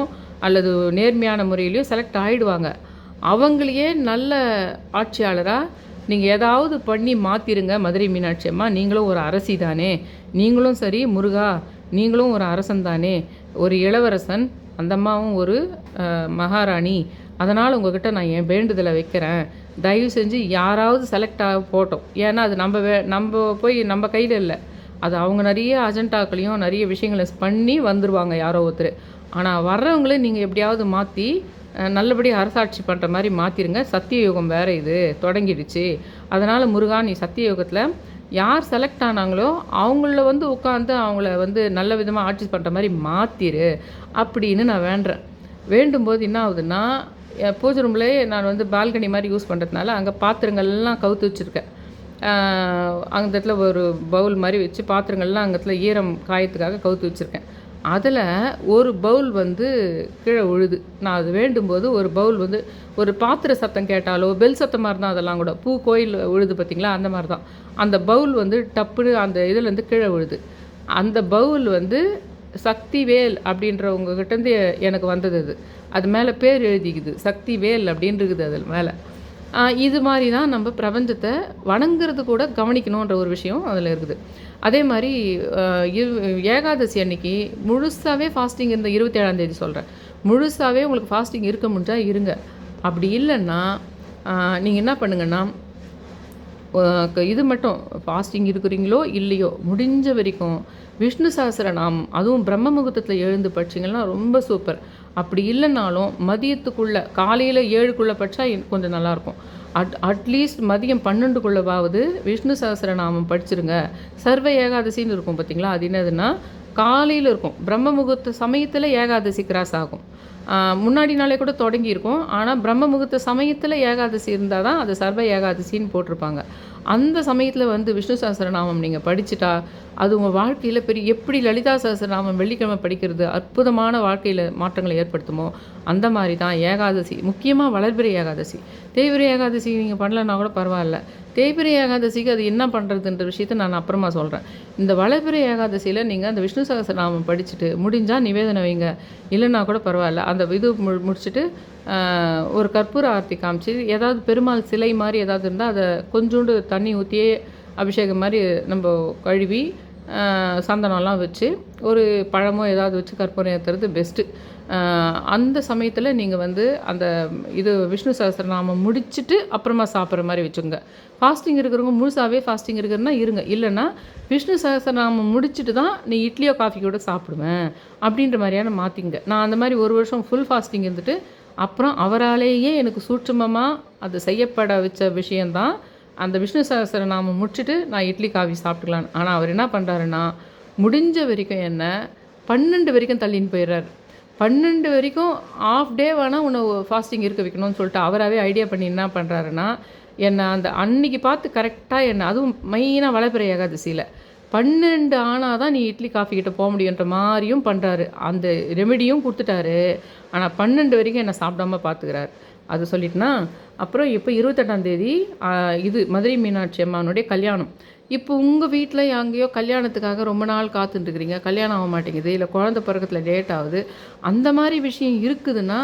அல்லது நேர்மையான முறையிலையோ செலக்ட் ஆகிடுவாங்க. அவங்களையே நல்ல ஆட்சியாளராக நீங்கள் ஏதாவது பண்ணி மாற்றிருங்க. மதுரை மீனாட்சி அம்மா, நீங்களும் ஒரு அரசி தானே, நீங்களும் சரி முருகா நீங்களும் ஒரு அரசன் தானே, ஒரு இளவரசன், அந்த அம்மாவும் ஒரு மகாராணி, அதனால் உங்கள்கிட்ட நான் என் வேண்டுதலை வைக்கிறேன். தயவு செஞ்சு யாராவது செலக்ட் ஆக போட்டோம். ஏன்னா அது நம்ம போய் நம்ம கையில் இல்லை, அது அவங்க நிறைய அஜெண்டாக்களையும் நிறைய விஷயங்களை பண்ணி வந்துடுவாங்க யாரோ ஒருத்தர். ஆனால் வர்றவங்களே நீங்கள் எப்படியாவது மாற்றி நல்லபடியாக அரசாட்சி பண்ணுற மாதிரி மாற்றிருங்க. சத்தியயுகம் வேறு இது தொடங்கிடுச்சு. அதனால் முருகா, நீ சத்தியயுகத்தில் யார் செலக்ட் ஆனாங்களோ அவங்கள வந்து உட்காந்து அவங்கள வந்து நல்ல விதமாக ஆட்சி பண்ணுற மாதிரி மாற்றிரு அப்படின்னு நான் வேண்டும்போது என்ன ஆகுதுன்னா, பூஜை ரூம்லேயே நான் வந்து பால்கனி மாதிரி யூஸ் பண்ணுறதுனால அங்கே பாத்திரங்கள்லாம் கவுத்து வச்சுருக்கேன். அந்த இடத்துல ஒரு பவுல் மாதிரி வச்சு பாத்திரங்கள்லாம் அங்கே இடத்துல ஈரம் காயத்துக்காக கவுத்து வச்சுருக்கேன். அதில் ஒரு பவுல் வந்து கீழே விழுது. நான் அது வேண்டும்போது ஒரு பவுல் வந்து ஒரு பாத்திர சத்தம் கேட்டாலோ பெல் சத்தமாக இருந்தால் அதெல்லாம் கூட பூ கோயில் விழுது பார்த்திங்களா, அந்த மாதிரி தான் அந்த பவுல் வந்து டப்புன்னு அந்த இதுலேருந்து கீழே விழுது. அந்த பவுல் வந்து சக்திவேல் அப்படின்றவங்ககிட்டேருந்து எனக்கு வந்தது. அது மேலே பேர் எழுதிக்குது, சக்திவேல் அப்படின்றது அதில் மேலே. இது மாதிரி தான் நம்ம பிரபஞ்சத்தை வணங்குறது கூட கவனிக்கணுன்ற ஒரு விஷயம் அதில் இருக்குது. அதே மாதிரி ஏகாதசி அன்னைக்கு முழுசாகவே ஃபாஸ்டிங் இருந்த 27ஆம் தேதி சொல்கிறேன், முழுசாகவே உங்களுக்கு ஃபாஸ்டிங் இருக்க முடிஞ்சால் இருங்க. அப்படி இல்லைன்னா நீங்கள் என்ன பண்ணுங்கன்னா, இது மட்டும் ஃபாஸ்டிங் இருக்கிறீங்களோ இல்லையோ முடிஞ்ச வரைக்கும் விஷ்ணு சஹஸ்ரநாமம், அதுவும் பிரம்ம முகூர்த்தத்தில் எழுந்து படிச்சிங்கன்னா ரொம்ப சூப்பர். அப்படி இல்லைனாலும் மதியத்துக்குள்ளே காலையில் 7க்குள்ளே படித்தா கொஞ்சம் நல்லாயிருக்கும். அட்லீஸ்ட் மதியம் 12க்குள்ளவாவது விஷ்ணு சஹஸ்ரநாமம் படிச்சிருங்க. சர்வ ஏகாதசின்னு இருக்கும் பார்த்திங்களா, அது என்னதுன்னா காலையில் இருக்கும், பிரம்ம முகூர்த்த சமயத்தில் ஏகாதசி கிராஸ் ஆகும். முன்னாடி நாளே கூட தொடங்கியிருக்கும். ஆனால் பிரம்ம முகூர்த்த சமயத்தில் ஏகாதசி இருந்தால் தான் அது சர்வ ஏகாதசின்னு போட்டிருப்பாங்க. அந்த சமயத்தில் வந்து விஷ்ணு சஹஸ்ரநாமம் நீங்கள் படிச்சுட்டா அது உங்கள் வாழ்க்கையில் எப்படி லலிதா சஹஸ்ரநாமம் வெள்ளிக்கிழமை படிக்கிறது அற்புதமான வாழ்க்கையில் மாற்றங்களை ஏற்படுத்துமோ அந்த மாதிரி தான் ஏகாதசி. முக்கியமாக வளர்பிறை ஏகாதசி. தேய்பிறை ஏகாதசி நீங்கள் பண்ணலன்னா கூட பரவாயில்ல. தேய்பிறை ஏகாதசிக்கு அது என்ன பண்ணுறதுன்ற விஷயத்தை நான் அப்புறமா சொல்கிறேன். இந்த வளர்பிறை ஏகாதசியில் நீங்கள் அந்த விஷ்ணு சஹஸ்ரநாமம் படிச்சுட்டு முடிஞ்சால் நிவேதனை வைங்க, இல்லைன்னா கூட பரவாயில்ல. அந்த இது முடிச்சுட்டு ஒரு கற்பூர ஆரத்தி காமிச்சு ஏதாவது பெருமாள் சிலை மாதிரி ஏதாவது இருந்தால் அதை கொஞ்சோண்டு தண்ணி ஊற்றியே அபிஷேகம் மாதிரி நம்ம கழுவி சந்தனம்லாம் வச்சு ஒரு பழமோ ஏதாவது வச்சு கற்பூரம் ஏற்றுறது பெஸ்ட்டு. அந்த சமயத்தில் நீங்கள் வந்து அந்த இது விஷ்ணு சஹஸ்ரநாமம் முடிச்சுட்டு அப்புறமா சாப்பிட்ற மாதிரி வச்சுங்க. ஃபாஸ்டிங் இருக்கிறவங்க முழுசாகவே ஃபாஸ்டிங் இருக்கிறதுனா இருங்க, இல்லைன்னா விஷ்ணு சஹஸ்ரநாமம் முடிச்சுட்டு தான் நீ இட்லியோ காஃபி கூட சாப்பிடுவேன் அப்படின்ற மாதிரியான மாற்றிங்க. நான் அந்த மாதிரி ஒரு வருஷம் ஃபுல் ஃபாஸ்டிங் இருந்துட்டு அப்புறம் அவராலேயே எனக்கு சூட்சுமமாக அது செய்யப்பட வச்ச விஷயந்தான் அந்த விஷ்ணு சஹஸ்ரநாமம் முடிச்சுட்டு நான் இட்லி காஃபி சாப்பிட்டுக்கலான்னு. ஆனால் அவர் என்ன பண்ணுறாருன்னா முடிஞ்ச வரைக்கும் என்ன 12 வரைக்கும் தள்ளின்னு போயிடுறாரு. 12 வரைக்கும் ஆஃப் டே வேணால் உன்னை ஃபாஸ்டிங் இருக்க வைக்கணும்னு சொல்லிட்டு அவராகவே ஐடியா பண்ணி என்ன பண்ணுறாருன்னா என்னை அந்த அன்னைக்கு பார்த்து கரெக்டாக என்னை அதுவும் மெயினாக வளர்பிறை ஏகாதசியில் 12 ஆனால் தான் நீ இட்லி காஃபி கிட்ட போக முடியுன்ற மாதிரியும் பண்ணுறாரு. அந்த ரெமெடியும் கொடுத்துட்டாரு. ஆனால் 12 வரைக்கும் என்னை சாப்பிடாம பார்த்துக்கிறார். அது சொல்லிட்டுனா அப்புறம் இப்போ 28ஆம் தேதி இது மதுரை மீனாட்சி அம்மானுடைய கல்யாணம். இப்போ உங்கள் வீட்டில் எங்கேயோ கல்யாணத்துக்காக ரொம்ப நாள் காத்துட்டுருக்கிறீங்க, கல்யாணம் ஆக மாட்டேங்குது, இல்லை குழந்தை பிறக்கத்தில் லேட் ஆகுது, அந்த மாதிரி விஷயம் இருக்குதுன்னா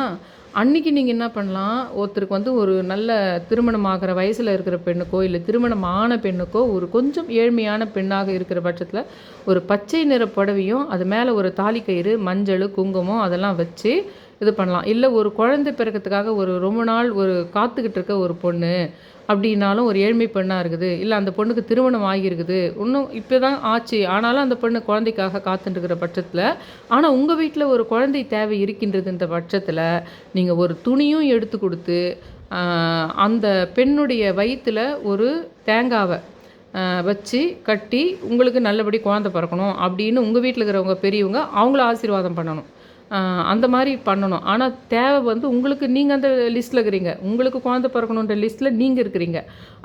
அன்றைக்கி நீங்கள் என்ன பண்ணலாம், ஒருத்தருக்கு வந்து ஒரு நல்ல திருமணம் ஆகிற வயசில் இருக்கிற பெண்ணுக்கோ இல்லை திருமணம் ஆன பெண்ணுக்கோ ஒரு கொஞ்சம் ஏழ்மையான பெண்ணாக இருக்கிற பட்சத்தில் ஒரு பச்சை நிற புடவையும் அது மேலே ஒரு தாலிக்கயிறு மஞ்சள் குங்குமம் அதெல்லாம் வச்சு இது பண்ணலாம். இல்லை ஒரு குழந்தை பிறக்கிறதுக்காக ஒரு ரொம்ப நாள் ஒரு காத்துக்கிட்டு இருக்க ஒரு பொண்ணு அப்படின்னாலும் ஒரு ஏழ்மை பெண்ணாக இருக்குது, இல்லை அந்த பொண்ணுக்கு திருமணம் ஆகியிருக்குது, இன்னும் இப்போ தான் ஆச்சு, ஆனாலும் அந்த பொண்ணு குழந்தைக்காக காத்துட்டுருக்கிற பட்சத்தில் ஆனால் உங்கள் வீட்டில் ஒரு குழந்தை தேவை இருக்கின்றதுன்ற பட்சத்தில் நீங்கள் ஒரு துணியும் எடுத்து கொடுத்து அந்த பெண்ணுடைய வயிற்றில் ஒரு தேங்காவை வச்சு கட்டி உங்களுக்கு நல்லபடி குழந்தை பிறக்கணும் அப்படின்னு உங்கள் வீட்டில் இருக்கிறவங்க பெரியவங்க அவங்கள ஆசீர்வாதம் பண்ணணும். அந்த மாதிரி பண்ணணும். ஆனால் தேவை வந்து உங்களுக்கு நீங்கள் அந்த லிஸ்ட்டில் இருக்கிறீங்க, உங்களுக்கு குழந்தை பிறக்கணுன்ற லிஸ்ட்டில் நீங்கள் இருக்கிறீங்க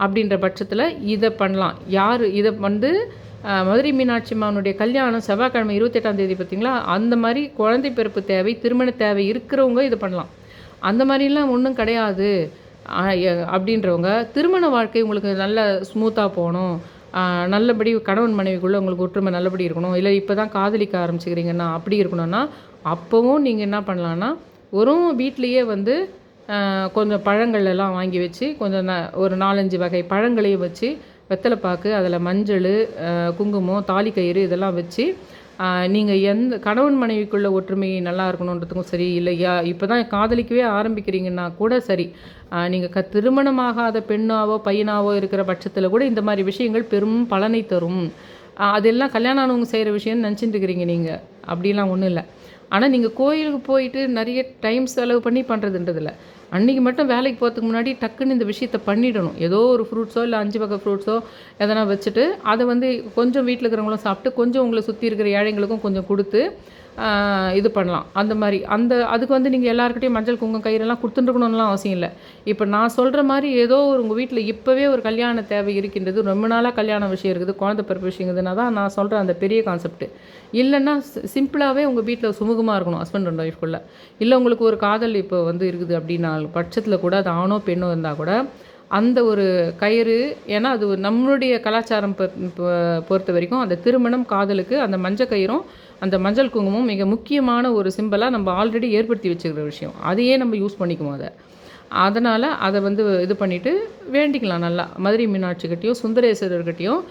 அப்படின்ற பட்சத்தில் இதை பண்ணலாம். யார் இதை வந்து மதுரை மீனாட்சி அம்மானுடைய கல்யாணம் செவ்வாய்க்கிழமை 28ஆம் தேதி பார்த்திங்களா, அந்த மாதிரி குழந்தை பிறப்பு தேவை திருமண தேவை இருக்கிறவங்க இதை பண்ணலாம். அந்த மாதிரிலாம் ஒன்றும் கிடையாது அப்படின்றவங்க திருமண வாழ்க்கை உங்களுக்கு நல்ல ஸ்மூத்தாக போகணும், நல்லபடி கணவன் மனைவிக்குள்ளே உங்களுக்கு ஒற்றுமை நல்லபடி இருக்கணும், இல்லை இப்போ தான் காதலிக்க ஆரம்பிச்சுக்கிறீங்கன்னா அப்படி இருக்கணும்னா அப்போவும் நீங்கள் என்ன பண்ணலான்னா ஒரு வீட்லேயே வந்து கொஞ்சம் பழங்கள் எல்லாம் வாங்கி வச்சு கொஞ்சம் ஒரு 4-5 வகை பழங்களையும் வச்சு வெத்தலைப்பாக்கு அதில் மஞ்சள் குங்குமம் தாலிக்கயிறு இதெல்லாம் வச்சு நீங்கள் எந்த கணவன் மனைவிக்குள்ள ஒற்றுமை நல்லா இருக்கணுன்றதுக்கும் சரி, இல்லையா இப்போ தான் காதலிக்கவே ஆரம்பிக்கிறீங்கன்னா கூட சரி, நீங்கள் திருமணமாகாத பெண்ணாவோ பையனாவோ இருக்கிற பட்சத்தில் கூட இந்த மாதிரி விஷயங்கள் பெரும் பலனை தரும். அதெல்லாம் கல்யாணம் ஆனவங்க செய்கிற விஷயம்னு நினச்சிட்டு இருக்கிறீங்க நீங்கள், அப்படிலாம் ஒன்றும் இல்லை. ஆனால் நீங்கள் கோயிலுக்கு போயிட்டு நிறைய டைம் செலவு பண்ணி பண்ணுறதுன்றதில்ல, அன்றைக்கி மட்டும் வேலைக்கு போகிறதுக்கு முன்னாடி டக்குன்னு இந்த விஷயத்தை பண்ணிடணும். ஏதோ ஒரு ஃப்ரூட்ஸோ இல்லை 5 வகை ஃப்ரூட்ஸோ எதனா வச்சுட்டு அதை வந்து கொஞ்சம் வீட்டில் இருக்கிறவங்களும் சாப்பிட்டு கொஞ்சம் உங்களை சுற்றி இருக்கிற ஏழைங்களுக்கும் கொஞ்சம் கொடுத்து இது பண்ணலாம். அந்த மாதிரி அதுக்கு வந்து நீங்கள் எல்லாருக்கிட்டையும் மஞ்சள் குங்குமம் கயிறெல்லாம் கொடுத்துட்டுருக்கணும்லாம் அவசியம் இல்லை. இப்போ நான் சொல்கிற மாதிரி ஏதோ ஒரு உங்கள் வீட்டில் இப்போவே ஒரு கல்யாண தேவை இருக்கின்றது, ரொம்ப நாளாக கல்யாண விஷயம் இருக்குது, குழந்தை பிறப்பு விஷயங்கிறதுனா தான் நான் சொல்கிறேன் அந்த பெரிய கான்செப்ட்டு. இல்லைன்னா சிம்பிளாகவே உங்கள் வீட்டில் சுமூகமாக இருக்கணும் ஹஸ்பண்ட் அண்ட் ஒய்ஃப்குள்ளே. இல்லை உங்களுக்கு ஒரு காதல் இப்போ வந்து இருக்குது அப்படின்னா பட்சத்தில் கூட அது ஆணோ பெண்ணோ இருந்தால் கூட அந்த ஒரு கயிறு, ஏன்னா அது நம்மளுடைய கலாச்சாரம் பொறுத்த வரைக்கும் அந்த திருமணம் காதலுக்கு அந்த மஞ்சள் கயிறும் அந்த மஞ்சள் குங்குமம் மிக முக்கியமான ஒரு சிம்பிளாக நம்ம ஆல்ரெடி ஏற்படுத்தி வச்சுக்கிற விஷயம். அதையே நம்ம யூஸ் பண்ணிக்குவோம் அதனால் அதை வந்து இது பண்ணிவிட்டு வேண்டிக்கலாம். நல்லா மதுரை மீனாட்சிக்கிட்டையும் சுந்தரேஸ்வரர்கிட்டையும்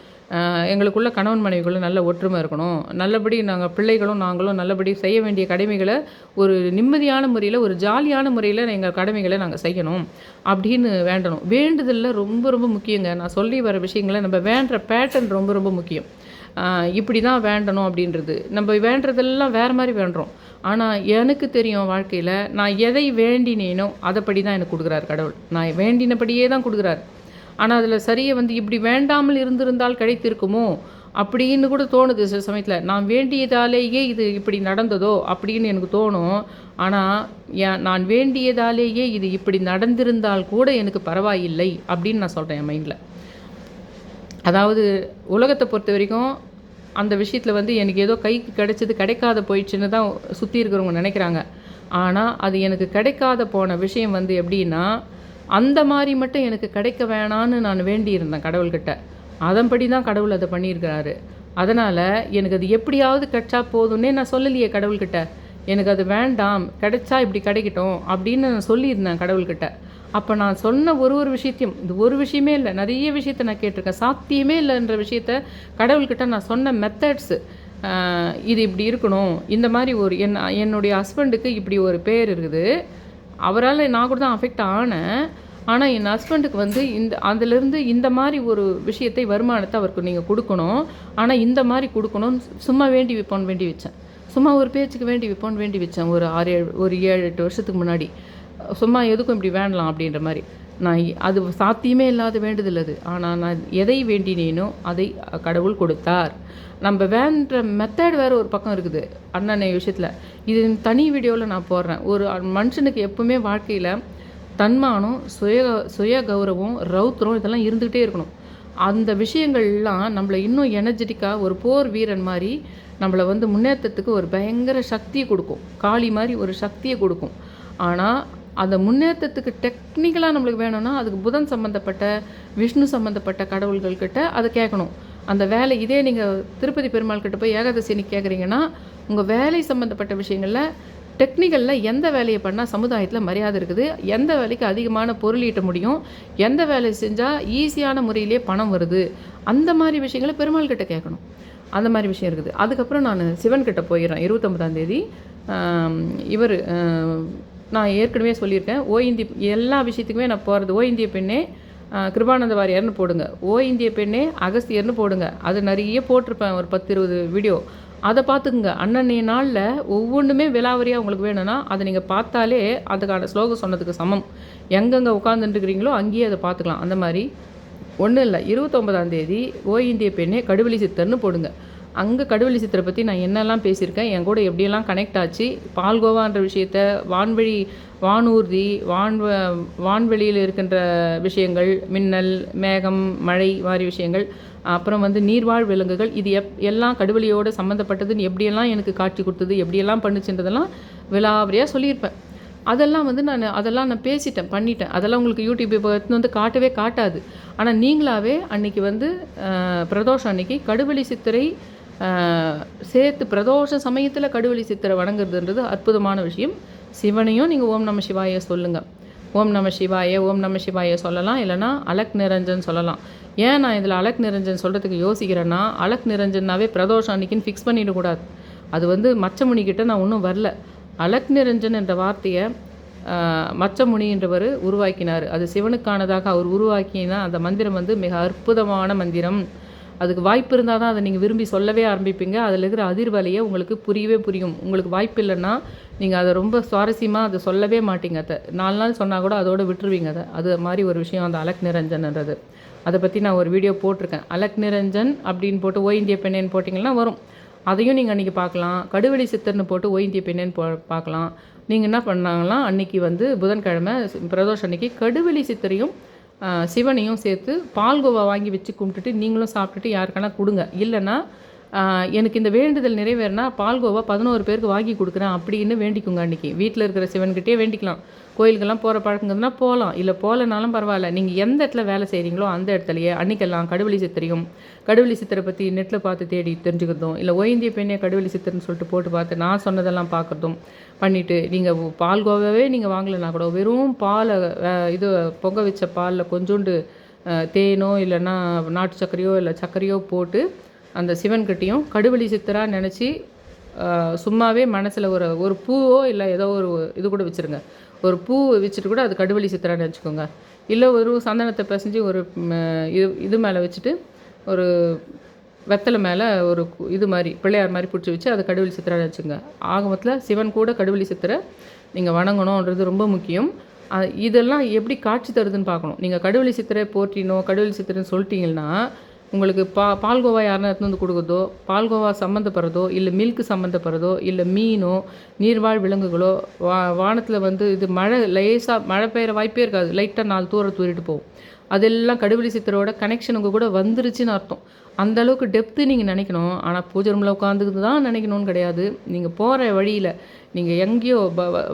எங்களுக்குள்ள கணவன் மனைவிக்குள்ளே நல்ல ஒற்றுமை இருக்கணும், நல்லபடி நாங்கள் பிள்ளைகளும் நாங்களும் நல்லபடி செய்ய வேண்டிய கடமைகளை ஒரு நிம்மதியான முறையில் ஒரு ஜாலியான முறையில் எங்கள் கடமைகளை நாங்கள் செய்யணும் அப்படின்னு வேண்டணும். வேண்டுதலில் ரொம்ப ரொம்ப முக்கியங்க. நான் சொல்லி வர விஷயங்களை நம்ம வேண்டுற பேட்டர்ன் ரொம்ப ரொம்ப முக்கியம். இப்படி தான் வேண்டணும் அப்படின்றது, நம்ம வேண்டுறதெல்லாம் வேறு மாதிரி வேண்டுறோம். ஆனால் எனக்கு தெரியும் வாழ்க்கையில் நான் எதை வேண்டினேனோ அதைப்படி தான் எனக்கு கொடுக்குறாரு கடவுள். நான் வேண்டினபடியே தான் கொடுக்குறாரு. ஆனால் அதில் சரியை வந்து இப்படி வேண்டாமல் இருந்திருந்தால் கிடைத்திருக்குமோ அப்படின்னு கூட தோணுது சில சமயத்தில். நான் வேண்டியதாலேயே இது இப்படி நடந்ததோ அப்படின்னு எனக்கு தோணும். ஆனால் நான் வேண்டியதாலேயே இது இப்படி நடந்திருந்தால் கூட எனக்கு பரவாயில்லை அப்படின்னு நான் சொல்கிறேன் என் மைண்டில். அதாவது உலகத்தை பொறுத்த வரைக்கும் அந்த விஷயத்தில் வந்து எனக்கு ஏதோ கைக்கு கிடைச்சது கிடைக்காத போயிடுச்சுன்னு தான் சுற்றி இருக்கிறவங்க நினைக்கிறாங்க. ஆனால் அது எனக்கு கிடைக்காத போன விஷயம் வந்து எப்படின்னா, அந்த மாதிரி மட்டும் எனக்கு கிடைக்க வேணான்னு நான் வேண்டியிருந்தேன் கடவுள்கிட்ட. அதன்படி தான் கடவுள் அதை பண்ணியிருக்கிறாரு. அதனால் எனக்கு அது எப்படியாவது கிடைச்சா போதும்னே நான் சொல்லலையே கடவுள்கிட்ட. எனக்கு அது வேண்டாம், கிடைச்சா இப்படி கிடைக்கட்டும் அப்படின்னு நான் சொல்லியிருந்தேன் கடவுள்கிட்ட. அப்போ நான் சொன்ன ஒரு விஷயத்தையும், இது ஒரு விஷயமே இல்லை, நிறைய விஷயத்த நான் கேட்டிருக்கேன். சாத்தியமே இல்லைன்ற விஷயத்த கடவுள்கிட்ட நான் சொன்ன மெத்தட்ஸு, இது இப்படி இருக்கணும், இந்த மாதிரி ஒரு என்னுடைய ஹஸ்பண்டுக்கு இப்படி ஒரு பேர் இருக்குது, அவரால் நான் கூட தான் அஃபெக்ட் ஆனேன். ஆனால் என் ஹஸ்பண்டுக்கு வந்து அதிலிருந்து இந்த மாதிரி ஒரு விஷயத்தை, வருமானத்தை அவருக்கு நீங்கள் கொடுக்கணும், ஆனால் இந்த மாதிரி கொடுக்கணும்னு சும்மா வேண்டி வச்சேன். சும்மா ஒரு பேச்சுக்கு வேண்டி வச்சேன். ஒரு 7-8 வருஷத்துக்கு முன்னாடி சும்மா எதுக்கும் இப்படி வேண்டலாம் அப்படின்ற மாதிரி. நான் அது சாத்தியமே இல்லாத வேண்டுதல் அது. ஆனால் நான் எதை வேண்டினேனோ அதை கடவுள் கொடுத்தார். நம்ம வேண்ட மெத்தட் வேறு ஒரு பக்கம் இருக்குது அண்ணனை விஷயத்தில். இது தனி வீடியோவில் நான் போடுறேன். ஒரு மனுஷனுக்கு எப்பவுமே வாழ்க்கையில் தன்மானம், சுய கௌரவம், ரௌத்ரம் இதெல்லாம் இருந்துக்கிட்டே இருக்கணும். அந்த விஷயங்கள்லாம் நம்மளை இன்னும் எனர்ஜெட்டிக்காக ஒரு போர் வீரன் மாதிரி நம்மளை வந்து முன்னேற்றத்துக்கு ஒரு பயங்கர சக்தியை கொடுக்கும். காளி மாதிரி ஒரு சக்தியை கொடுக்கும். ஆனால் அந்த முன்னேற்றத்துக்கு டெக்னிக்கலாக நம்மளுக்கு வேணும்னா அதுக்கு புதன் சம்மந்தப்பட்ட, விஷ்ணு சம்மந்தப்பட்ட கடவுள்கள்கிட்ட அதை கேட்கணும். அந்த வேலை இதே நீங்கள் திருப்பதி பெருமாள் கிட்ட போய் ஏகாதசி அன்னைக்கு கேட்குறீங்கன்னா, உங்கள் வேலை சம்மந்தப்பட்ட விஷயங்களில் டெக்னிக்கலில் எந்த வேலையை பண்ணால் சமுதாயத்தில் மரியாதை இருக்குது, எந்த வேலைக்கு அதிகமான பொருள் ஈட்ட முடியும், எந்த வேலை செஞ்சால் ஈஸியான முறையிலே பணம் வருது, அந்த மாதிரி விஷயங்களை பெருமாள் கிட்ட கேட்கணும். அந்த மாதிரி விஷயம் இருக்குது. அதுக்கப்புறம் நான் சிவன்கிட்ட போயிடுறேன் 29ஆம் தேதி. இவர் நான் ஏற்கனவே சொல்லியிருக்கேன், இந்திய எல்லா விஷயத்துக்குமே நான் போகிறது இந்திய பெண்ணே கிருபானந்த வாரியார்னு போடுங்க, இந்திய பெண்ணே அகஸ்தியர்னு போடுங்க. அது நிறைய போட்டிருப்பேன், ஒரு 10-20 வீடியோ. அதை பார்த்துக்குங்க. அன்னன்னைய நாளில் ஒவ்வொன்றுமே விலாவரியாக உங்களுக்கு வேணும்னா அதை நீங்கள் பார்த்தாலே அதுக்கான ஸ்லோகம் சொன்னதுக்கு சமம். எங்கெங்கே உட்காந்துட்டுருக்கிறீங்களோ அங்கேயே அதை பார்த்துக்கலாம். அந்த மாதிரி ஒன்றும் இல்லை, 29ஆம் தேதி இந்திய பெண்ணே கடுவெளி சித்தர்னு போடுங்க. அங்கே கடுவெளி சித்தரை பற்றி நான் என்னெல்லாம் பேசியிருக்கேன், என் கூட எப்படியெல்லாம் கனெக்ட் ஆச்சு, பால்கோவான்ற விஷயத்த, வான்வழி, வானூர்தி, வான்வெளியில் இருக்கின்ற விஷயங்கள், மின்னல், மேகம், மழை மாதிரி விஷயங்கள், அப்புறம் வந்து நீர்வாழ் விலங்குகள், இது எல்லாம் கடுவெளியோடு சம்மந்தப்பட்டதுன்னு எப்படியெல்லாம் எனக்கு காட்சி கொடுத்தது, எப்படியெல்லாம் பண்ணுச்சுன்றதெல்லாம் விலாவரியாக சொல்லியிருப்பேன். அதெல்லாம் வந்து நான் பண்ணிட்டேன். அதெல்லாம் உங்களுக்கு யூடியூப் இப்போ வந்து காட்டவே காட்டாது. ஆனால் நீங்களாகவே அன்றைக்கி வந்து பிரதோஷம் அன்றைக்கி கடுவெளி சித்தரை சேர்த்து, பிரதோஷ சமயத்தில் கடுவெளி சித்தரை வணங்குறதுன்றது அற்புதமான விஷயம். சிவனையும் நீங்கள் ஓம் நம சிவாய சொல்லுங்கள். ஓம் நம சிவாய சொல்லலாம். இல்லைனா அலக் நிரஞ்சன் சொல்லலாம். ஏன் நான் இதில் அலக் நிரஞ்சன் சொல்கிறதுக்கு யோசிக்கிறேன்னா, அலக் நிரஞ்சன்னாவே பிரதோஷம் அன்றைக்கின்னு ஃபிக்ஸ் பண்ணிடக்கூடாது. அது வந்து மச்சமுனிக்கிட்ட நான் இன்னும் வரல. அலக் நிரஞ்சன் என்ற வார்த்தையை மச்சமுனி என்றவர் உருவாக்கினார். அது சிவனுக்கானதாக அவர் உருவாக்கினா அந்த மந்திரம் வந்து மிக அற்புதமான மந்திரம். அதுக்கு வாய்ப்பு இருந்தால் தான் அதை நீங்கள் விரும்பி சொல்லவே ஆரம்பிப்பீங்க. அதில் இருக்கிற அதிர்வலையை உங்களுக்கு புரியும். உங்களுக்கு வாய்ப்பு இல்லைன்னா நீங்கள் அதை ரொம்ப சுவாரஸ்யமாக அதை சொல்லவே மாட்டீங்க. அதை 4 நாள் சொன்னால் கூட அதோடு விட்டுருவீங்க. அது மாதிரி ஒரு விஷயம் அந்த அலக் நிரஞ்சன்ன்றது. அதை பற்றி நான் ஒரு வீடியோ போட்டிருக்கேன். அலக் நிரஞ்சன் அப்படின்னு போட்டு இந்திய பெண்ணேன்னு போட்டிங்கன்னா வரும். அதையும் நீங்கள் அன்றைக்கி பார்க்கலாம். கடுவெளி சித்தர்னு போட்டு இந்திய பெண்ணேன்னு பார்க்கலாம். நீங்கள் என்ன பண்ணாங்களாம், அன்றைக்கி வந்து புதன்கிழமை பிரதோஷம் அன்றைக்கி கடுவெளி சித்தரையும் சிவனையும் சேர்த்து பால்கோவா வாங்கி வச்சு கும்பிட்டுட்டு நீங்களும் சாப்பிட்டுட்டு யாருக்கானா கொடுங்க. இல்லைன்னா எனக்கு இந்த வேண்டுதல் நிறைவேறினா பால்கோவா 11 பேருக்கு வாங்கி கொடுக்குறேன் அப்படின்னு வேண்டிக்குங்க. அன்றைக்கி வீட்டில் இருக்கிற சிவன்கிட்டே வேண்டிக்கலாம். கோயிலுக்கெல்லாம் போகிற பழக்கங்கன்னா போகலாம், இல்லை போகலனாலும் பரவாயில்ல. நீங்கள் எந்த இடத்துல வேலை செய்கிறீங்களோ அந்த இடத்துலையே அன்றைக்கெல்லாம் கடுவெளி சித்தரையும், கடுவெளி சித்தரை பற்றி நெட்டில் பார்த்து தேடி தெரிஞ்சுக்கிறதும், இல்லை இந்திய பெண்ணே கடுவெளி சித்தர்னு சொல்லிட்டு போட்டு பார்த்து நான் சொன்னதெல்லாம் பார்க்குறதும் பண்ணிவிட்டு, நீங்கள் பால்கோவாவே நீங்கள் வாங்கலைன்னா கூட வெறும் பாலை இது பொங்க வச்ச பாலில் கொஞ்சோண்டு தேனோ இல்லைன்னா நாட்டு சர்க்கரையோ இல்லை சர்க்கரையோ போட்டு அந்த சிவன்கிட்டையும் கடுவெளி சித்தராக நினச்சி சும்மாவே மனசில் ஒரு பூவோ இல்லை ஏதோ ஒரு இது கூட வச்சுருங்க. ஒரு பூ வச்சுட்டு கூட அது கடுவெளி சித்தராக நினச்சிக்கோங்க. இல்லை ஒரு சந்தனத்தை பிசைஞ்சு ஒரு இது மேலே வச்சுட்டு ஒரு வெத்தலை மேலே ஒரு இது மாதிரி பிள்ளையார் மாதிரி பிடிச்சி வச்சு அதை கடுவெளி சித்தராக நினச்சிங்க. ஆகமத்தில் சிவன் கூட கடுவெளி சித்தரை நீங்கள் வணங்கணுன்றது ரொம்ப முக்கியம். இதெல்லாம் எப்படி காட்சி தருதுன்னு பார்க்கணும். நீங்கள் கடுவெளி சித்தரை போற்றினோ கடுவெளி சித்தரைன்னு சொல்லிட்டீங்கன்னா உங்களுக்கு பால்கோவா யாருன்னா எடுத்துன்னு வந்து கொடுக்குறதோ, பால்கோவா சம்மந்தப்படுறதோ, இல்லை மில்க் சம்மந்தப்படுறதோ, இல்லை மீனோ, நீர்வாழ் விலங்குகளோ, வானத்தில் வந்து இது மழை லேசாக மழை பெய்கிற வாய்ப்பே இருக்காது. லைட்டாக 4 தூரம் தூரிட்டு போகும். அதெல்லாம் கடுவெளி சித்தரோட கனெக்ஷன் உங்கள் கூட வந்துருச்சுன்னு அர்த்தம். அந்த அளவுக்கு டெப்த்து நீங்கள் நினைக்கணும். ஆனால் பூஜை ரூமில் உட்காந்துக்கிட்டு தான் நினைக்கணும்னு கிடையாது. நீங்கள் போகிற வழியில் நீங்கள் எங்கேயோ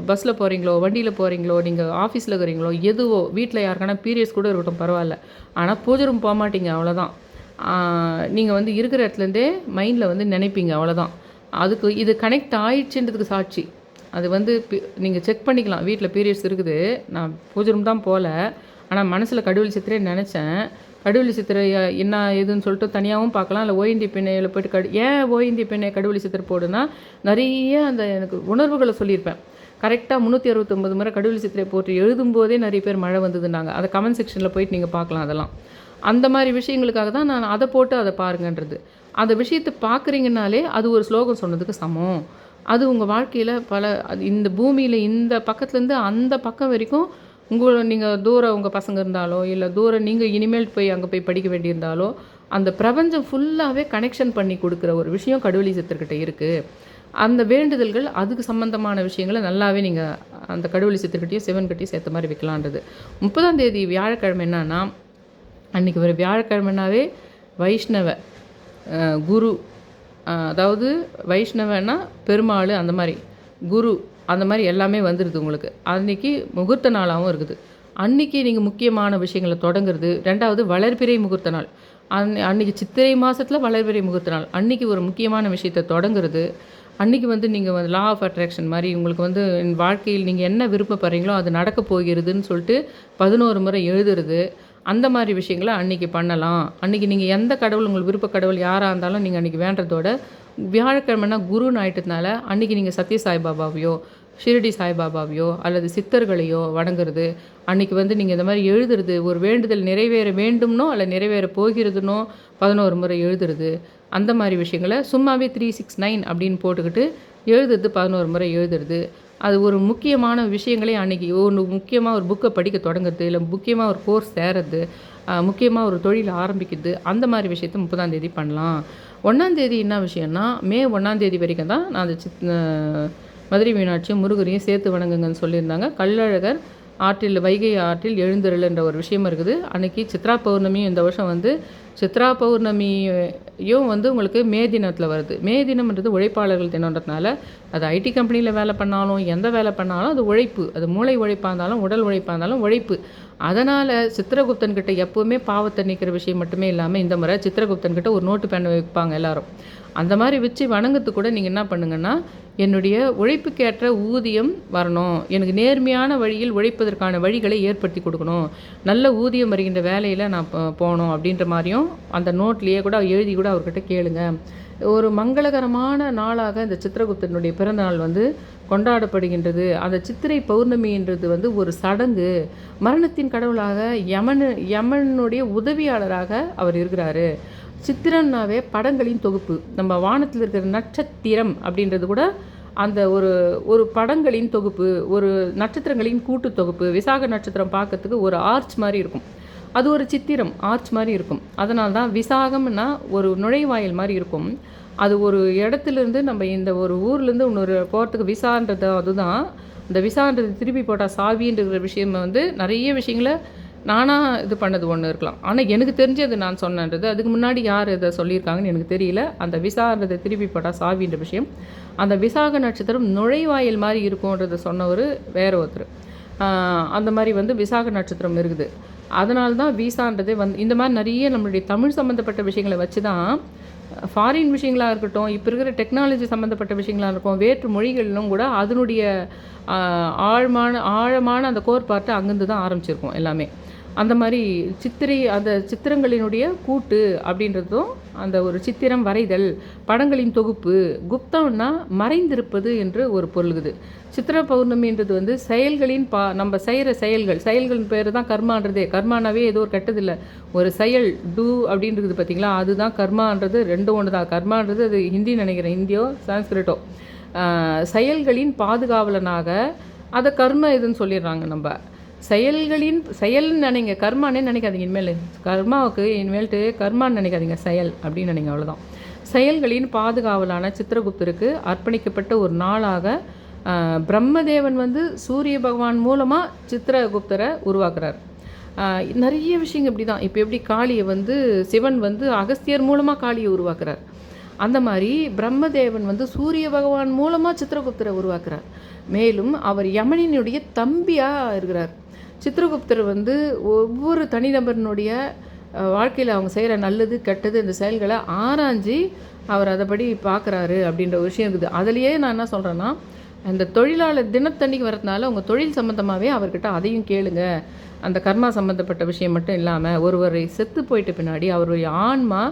பஸ்ஸில் போகிறீங்களோ, வண்டியில் போகிறீங்களோ, நீங்கள் ஆஃபீஸில் இருக்கிறீங்களோ, எதுவோ வீட்டில் யாருக்கான பீரியட்ஸ் கூட இருக்கட்டும் பரவாயில்ல. ஆனால் பூஜை ரூம் போக மாட்டீங்க அவ்வளோதான். நீங்கள் வந்து இருக்கிற இடத்துலேருந்தே மைண்டில் வந்து நினைப்பீங்க அவ்வளோதான். அதுக்கு இது கனெக்ட் ஆயிடுச்சுன்றதுக்கு சாட்சி. அது வந்து நீங்கள் செக் பண்ணிக்கலாம். வீட்டில் பீரியட்ஸ் இருக்குது, நான் பூஜை ரூம் தான் போகல, ஆனால் மனசில் கடுவெளி சித்திரை நினச்சேன். கடுவெளி சித்திரை என்ன ஏதுன்னு சொல்லிட்டு தனியாகவும் பார்க்கலாம். இல்லை ஓய்ந்தி பெண்ணையில் போய்ட்டு ஏன் ஓய்ந்தி பெண்ணை கடுவெளி சித்திரை போடுன்னா, நிறைய அந்த எனக்கு உணர்வுகளை சொல்லியிருப்பேன். கரெக்டாக 369 முறை கடுவெளி சித்திரை போட்டு எழுதும்போதே நிறைய பேர் மழை வந்ததுன்னாங்க. அதை கமெண்ட் செக்ஷனில் போயிட்டு நீங்கள் பார்க்கலாம். அதெல்லாம் அந்த மாதிரி விஷயங்களுக்காக தான் நான் அதை போட்டு அதை பாருங்கன்றது. அந்த விஷயத்தை பார்க்குறீங்கனாலே அது ஒரு ஸ்லோகம் சொன்னதுக்கு சமம். அது உங்கள் வாழ்க்கையில் அது இந்த பூமியில் இந்த பக்கத்துலேருந்து அந்த பக்கம் வரைக்கும் நீங்கள் தூரம் உங்கள் பசங்க இருந்தாலோ, இல்லை தூரம் நீங்கள் இனிமேல் போய் அங்கே போய் படிக்க வேண்டியிருந்தாலோ, அந்த பிரபஞ்சம் ஃபுல்லாகவே கனெக்ஷன் பண்ணி கொடுக்குற ஒரு விஷயம் கடுவெளி சித்தர்கிட்ட இருக்குது. அந்த வேண்டுதல்கள் அதுக்கு சம்மந்தமான விஷயங்களை நல்லாவே நீங்கள் அந்த கடுவெளி சித்தர்கிட்டையும் சிவன்கிட்டையும் சேர்த்த மாதிரி வைக்கலான்றது. 30ஆம் தேதி வியாழக்கிழமை என்னன்னா, அன்றைக்கி ஒரு வியாழக்கிழமைனாவே வைஷ்ணவ குரு, அதாவது வைஷ்ணவன்னா பெருமாள், அந்த மாதிரி குரு, அந்த மாதிரி எல்லாமே வந்துடுது உங்களுக்கு. அன்றைக்கி முகூர்த்த நாளாகவும் இருக்குது. அன்றைக்கி நீங்கள் முக்கியமான விஷயங்களை தொடங்குறது. 2வது வளர்பிறை முகூர்த்த நாள். அன்றைக்கி சித்திரை மாதத்தில் வளர்பிறை முகூர்த்த நாள். அன்றைக்கி ஒரு முக்கியமான விஷயத்தை தொடங்குறது. அன்றைக்கி வந்து நீங்கள் வந்து லா ஆஃப் அட்ராக்ஷன் மாதிரி உங்களுக்கு வந்து வாழ்க்கையில் நீங்கள் என்ன விருப்பப்படுறீங்களோ அது நடக்க போகிறதுன்னு சொல்லிட்டு 11 முறை எழுதுறது. அந்த மாதிரி விஷயங்களை அன்றைக்கி பண்ணலாம். அன்றைக்கி நீங்கள் எந்த கடவுள் உங்களுக்கு விருப்ப கடவுள் யாராக இருந்தாலும் நீங்கள் அன்றைக்கி வேண்டதோட, வியாழக்கிழமைனா குருன்னு ஆயிட்டதுனால அன்றைக்கி நீங்கள் சத்ய சாய்பாபாவையோ, ஷிரடி சாய்பாபாவையோ அல்லது சித்தர்களையோ வணங்குறது. அன்றைக்கி வந்து நீங்கள் இந்த மாதிரி எழுதுறது. ஒரு வேண்டுதல் நிறைவேற வேண்டும்னோ அல்ல நிறைவேற போகிறதுனோ 11 முறை எழுதுறது. அந்த மாதிரி விஷயங்களை சும்மாவே 369 அப்படின்னு போட்டுக்கிட்டு எழுதுறது, 11 முறை எழுதுறது. அது ஒரு முக்கியமான விஷயங்களே அன்றைக்கி ஒன்று முக்கியமாக ஒரு புக்கை படிக்க தொடங்குறது, இல்லை முக்கியமாக ஒரு கோர்ஸ் சேரது, முக்கியமாக ஒரு தொழில் ஆரம்பிக்குது. அந்த மாதிரி விஷயத்தை 30ஆம் தேதி பண்ணலாம். 1ஆம் தேதி என்ன விஷயம்னா, மே 1ஆம் தேதி வரைக்கும் தான் நான் அந்த மதுரை மீனாட்சியும் முருகரையும் சேர்த்து வணங்குங்கன்னு சொல்லியிருந்தாங்க. கள்ளழகர் ஆற்றில் வைகை ஆற்றில் எழுந்தருள்ன்ற ஒரு விஷயம் இருக்குது. அன்றைக்கி சித்ரா பௌர்ணமியும் இந்த வருஷம் வந்து சித்ரா பௌர்ணமியும் வந்து உங்களுக்கு மே தினத்தில் வருது. மே தினம்ன்றது உழைப்பாளர்கள் தினம்ன்றதுனால அது ஐடி கம்பெனியில் வேலை பண்ணாலும் எந்த வேலை பண்ணாலும் அது உழைப்பு. அது மூளை உழைப்பாக இருந்தாலும் உடல் உழைப்பாக இருந்தாலும் உழைப்பு. அதனால் சித்திரகுப்தன்கிட்ட எப்போவுமே பாவத்தை நீக்கிற விஷயம் மட்டுமே இல்லாமல் இந்த முறை சித்திரகுப்தன்கிட்ட ஒரு நோட்டு பேன் வைப்பாங்க எல்லாரும். அந்த மாதிரி வச்சு வணங்கத்து கூட நீங்கள் என்ன பண்ணுங்கன்னா, என்னுடைய உழைப்புக்கேற்ற ஊதியம் வரணும், எனக்கு நேர்மையான வழியில் உழைப்பதற்கான வழிகளை ஏற்படுத்தி கொடுக்கணும், நல்ல ஊதியம் வருகின்ற வேலையில் நான் போகணும் அப்படின்ற மாதிரியும் அந்த நோட்லேயே கூட எழுதி கூட அவர்கிட்ட கேளுங்க. ஒரு மங்களகரமான நாளாக இந்த சித்திரகுப்தனுடைய பிறந்தநாள் வந்து கொண்டாடப்படுகின்றது. அந்த சித்திரை பௌர்ணமின்றது வந்து ஒரு சடங்கு. மரணத்தின் கடவுளாக யமனுடைய உதவியாளராக அவர் இருக்கிறாரு. சித்திரன்னாவே படங்களின் தொகுப்பு. நம்ம வானத்தில் இருக்கிற நட்சத்திரம் அப்படின்றது கூட அந்த ஒரு படங்களின் தொகுப்பு, ஒரு நட்சத்திரங்களின் கூட்டு தொகுப்பு. விசாக நட்சத்திரம் பார்க்கறதுக்கு ஒரு ஆர்ச் மாதிரி இருக்கும். அது ஒரு சித்திரம் ஆர்ச் மாதிரி இருக்கும். அதனால தான் விசாகம்னா ஒரு நுழைவாயில் மாதிரி இருக்கும். அது ஒரு இடத்துலேருந்து நம்ம இந்த ஒரு ஊர்லேருந்து இன்னொரு போகிறதுக்கு விசான்றது அதுதான். இந்த விசான்றது திருப்பி போட்டால் சாவின்ற விஷயம் வந்து நிறைய விஷயங்களை நானாக இது பண்ணது ஒன்று இருக்கலாம். ஆனால் எனக்கு தெரிஞ்சது நான் சொன்னன்றது. அதுக்கு முன்னாடி யார் இதை சொல்லியிருக்காங்கன்னு எனக்கு தெரியல. அந்த விசான்றதை திருப்பி போட்டால் சாவின்ற விஷயம். அந்த விசாக நட்சத்திரம் நுழைவாயில் மாதிரி இருக்கும்ன்றதை சொன்னவர் வேற ஒருத்தர். அந்த மாதிரி வந்து விசாக நட்சத்திரம் இருக்குது. அதனால தான் விசான்றதே வந்து இந்த மாதிரி நிறைய நம்மளுடைய தமிழ் சம்மந்தப்பட்ட விஷயங்களை வச்சு தான் ஃபாரின் விஷயங்களாக இருக்கட்டும், இப்போ இருக்கிற டெக்னாலஜி சம்மந்தப்பட்ட விஷயங்களாக இருக்கும், வேற்று மொழிகளிலும் கூட அதனுடைய ஆழமான அந்த கோட்பாட்டை அங்கேருந்து தான் ஆரம்பிச்சிருக்கோம் எல்லாமே. அந்த மாதிரி அந்த சித்திரங்களினுடைய கூட்டு அப்படின்றதும் அந்த ஒரு சித்திரம் வரைதல், படங்களின் தொகுப்பு. குப்தம்னா மறைந்திருப்பது என்று ஒரு பொருளுக்குது. சித்திர பௌர்ணமின்றது வந்து செயல்களின் நம்ம செய்கிற செயல்களின் பேர் தான் கர்மான்றதே. கர்மானாவே ஏதோ ஒரு கெட்டதில்லை, ஒரு செயல் டூ அப்படின்றது பார்த்திங்களா, அதுதான் கர்மான்றது. ரெண்டும் ஒன்று தான். கர்மான்றது அது ஹிந்தி நினைக்கிறேன், ஹிந்தியோ சான்ஸ்கிரிட்டோ. செயல்களின் பாதுகாவலனாக அதை கர்ம இதுன்னு சொல்லிடுறாங்க நம்ம. செயல்னு நினைங்க, கர்மானே நினைக்காதீங்க. இனிமேல் கர்மாவுக்கு இனிமேல்ட்டு கர்மான்னு நினைக்காதீங்க, செயல் அப்படின்னு நினைங்க, அவ்வளோதான். செயல்களின் பாதுகாவலான சித்திரகுப்தருக்கு அர்ப்பணிக்கப்பட்ட ஒரு நாளாக பிரம்மதேவன் வந்து சூரிய பகவான் மூலமாக சித்திரகுப்தரை உருவாக்குறார். நிறைய விஷயங்கள் இப்படி தான். இப்போ எப்படி காளியை வந்து சிவன் வந்து அகஸ்தியர் மூலமாக காளியை உருவாக்குறார், அந்த மாதிரி பிரம்மதேவன் வந்து சூரிய பகவான் மூலமாக சித்திரகுப்தரை உருவாக்குறார். மேலும் அவர் யமனினுடைய தம்பியாக இருக்கிறார். சித்திரகுப்தர் வந்து ஒவ்வொரு தனிநபரினுடைய வாழ்க்கையில் அவங்க செய்கிற நல்லது கெட்டது இந்த செயல்களை ஆராய்ஞ்சி அவர் அதைப்படி பார்க்குறாரு அப்படின்ற ஒரு விஷயம் இருக்குது. அதுலேயே நான் என்ன சொல்கிறேன்னா, அந்த தொழிலாளர் தினத்தன்னைக்கு வரதுனால உங்கள் தொழில் சம்மந்தமாகவே அவர்கிட்ட அதையும் கேளுங்க. அந்த கர்மா சம்மந்தப்பட்ட விஷயம் மட்டும் இல்லாமல் ஒருவரை செத்து போயிட்ட பின்னாடி அவருடைய ஆன்மா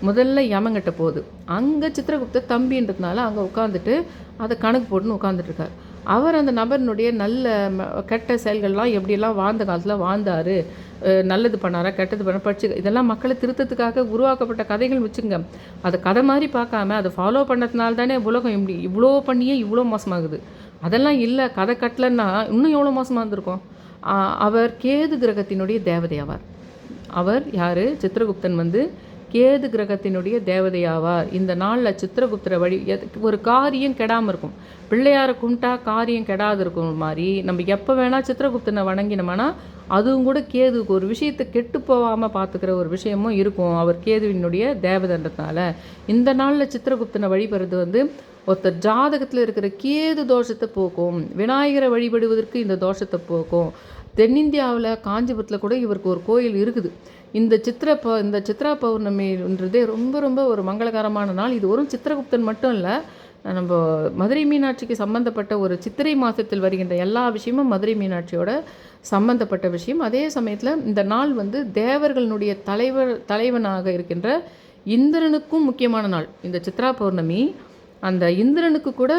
முதல்ல யமங்கிட்ட போகுது. அங்கே சித்திரகுப்தர் தம்பின்றதுனால அங்கே உட்காந்துட்டு அதை கணக்கு போட்டுன்னு உட்காந்துட்ருக்கார். அவர் அந்த நபரினுடைய நல்ல கெட்ட செயல்கள்லாம் எப்படியெல்லாம் வாழ்ந்த காலத்தில் வாழ்ந்தார், நல்லது பண்ணாரா கெட்டது பண்ண படிச்சு, இதெல்லாம் மக்களை திருத்தத்துக்காக உருவாக்கப்பட்ட கதைகள் வச்சுங்க. அதை கதை மாதிரி பார்க்காம அதை ஃபாலோ பண்ணதுனால தானே உலகம் இப்படி இவ்வளோ பண்ணியே இவ்வளோ மோசமாகுது. அதெல்லாம் இல்லை, கதை கட்டலைன்னா இன்னும் எவ்வளோ மோசமாக இருந்திருக்கும். அவர் கேது கிரகத்தினுடைய தேவதையாவார். அவர் யார்? சித்திரகுப்தன் வந்து கேது கிரகத்தினுடைய தேவதையாவார். இந்த நாளில் சித்திரகுப்தரை வழி ஒரு காரியம் கெடாமல் இருக்கும். பிள்ளையாரை கும்பிட்டா காரியம் கெடாது இருக்கும் மாதிரி நம்ம எப்போ வேணால் சித்திரகுப்தனை வணங்கினோம்னா அதுவும் கூட கேதுக்கு ஒரு விஷயத்தை கெட்டு போகாமல் பார்த்துக்கிற ஒரு விஷயமும் இருக்கும். அவர் கேதுவினுடைய தேவதைன்றதுனால இந்த நாளில் சித்திரகுப்தனை வழிபடுறது வந்து ஒருத்தர் ஜாதகத்தில் இருக்கிற கேது தோஷத்தை போக்கும். விநாயகரை வழிபடுவதற்கு இந்த தோஷத்தை போக்கும். தென்னிந்தியாவில் காஞ்சிபுரத்தில் கூட இவருக்கு ஒரு கோயில் இருக்குது. இந்த சித்ரா பௌர்ணமின்றதே ரொம்ப ரொம்ப ஒரு மங்களகரமான நாள். இது ஒரு சித்திரகுப்தன் மட்டும் இல்லை, நம்ம மதுரை மீனாட்சிக்கு சம்மந்தப்பட்ட ஒரு சித்திரை மாதத்தில் வருகின்ற எல்லா விஷயமும் மதுரை மீனாட்சியோட சம்மந்தப்பட்ட விஷயம். அதே சமயத்தில் இந்த நாள் வந்து தேவர்களுடைய தலைவனாக இருக்கின்ற இந்திரனுக்கும் முக்கியமான நாள். இந்த சித்ரா பௌர்ணமி அந்த இந்திரனுக்கு கூட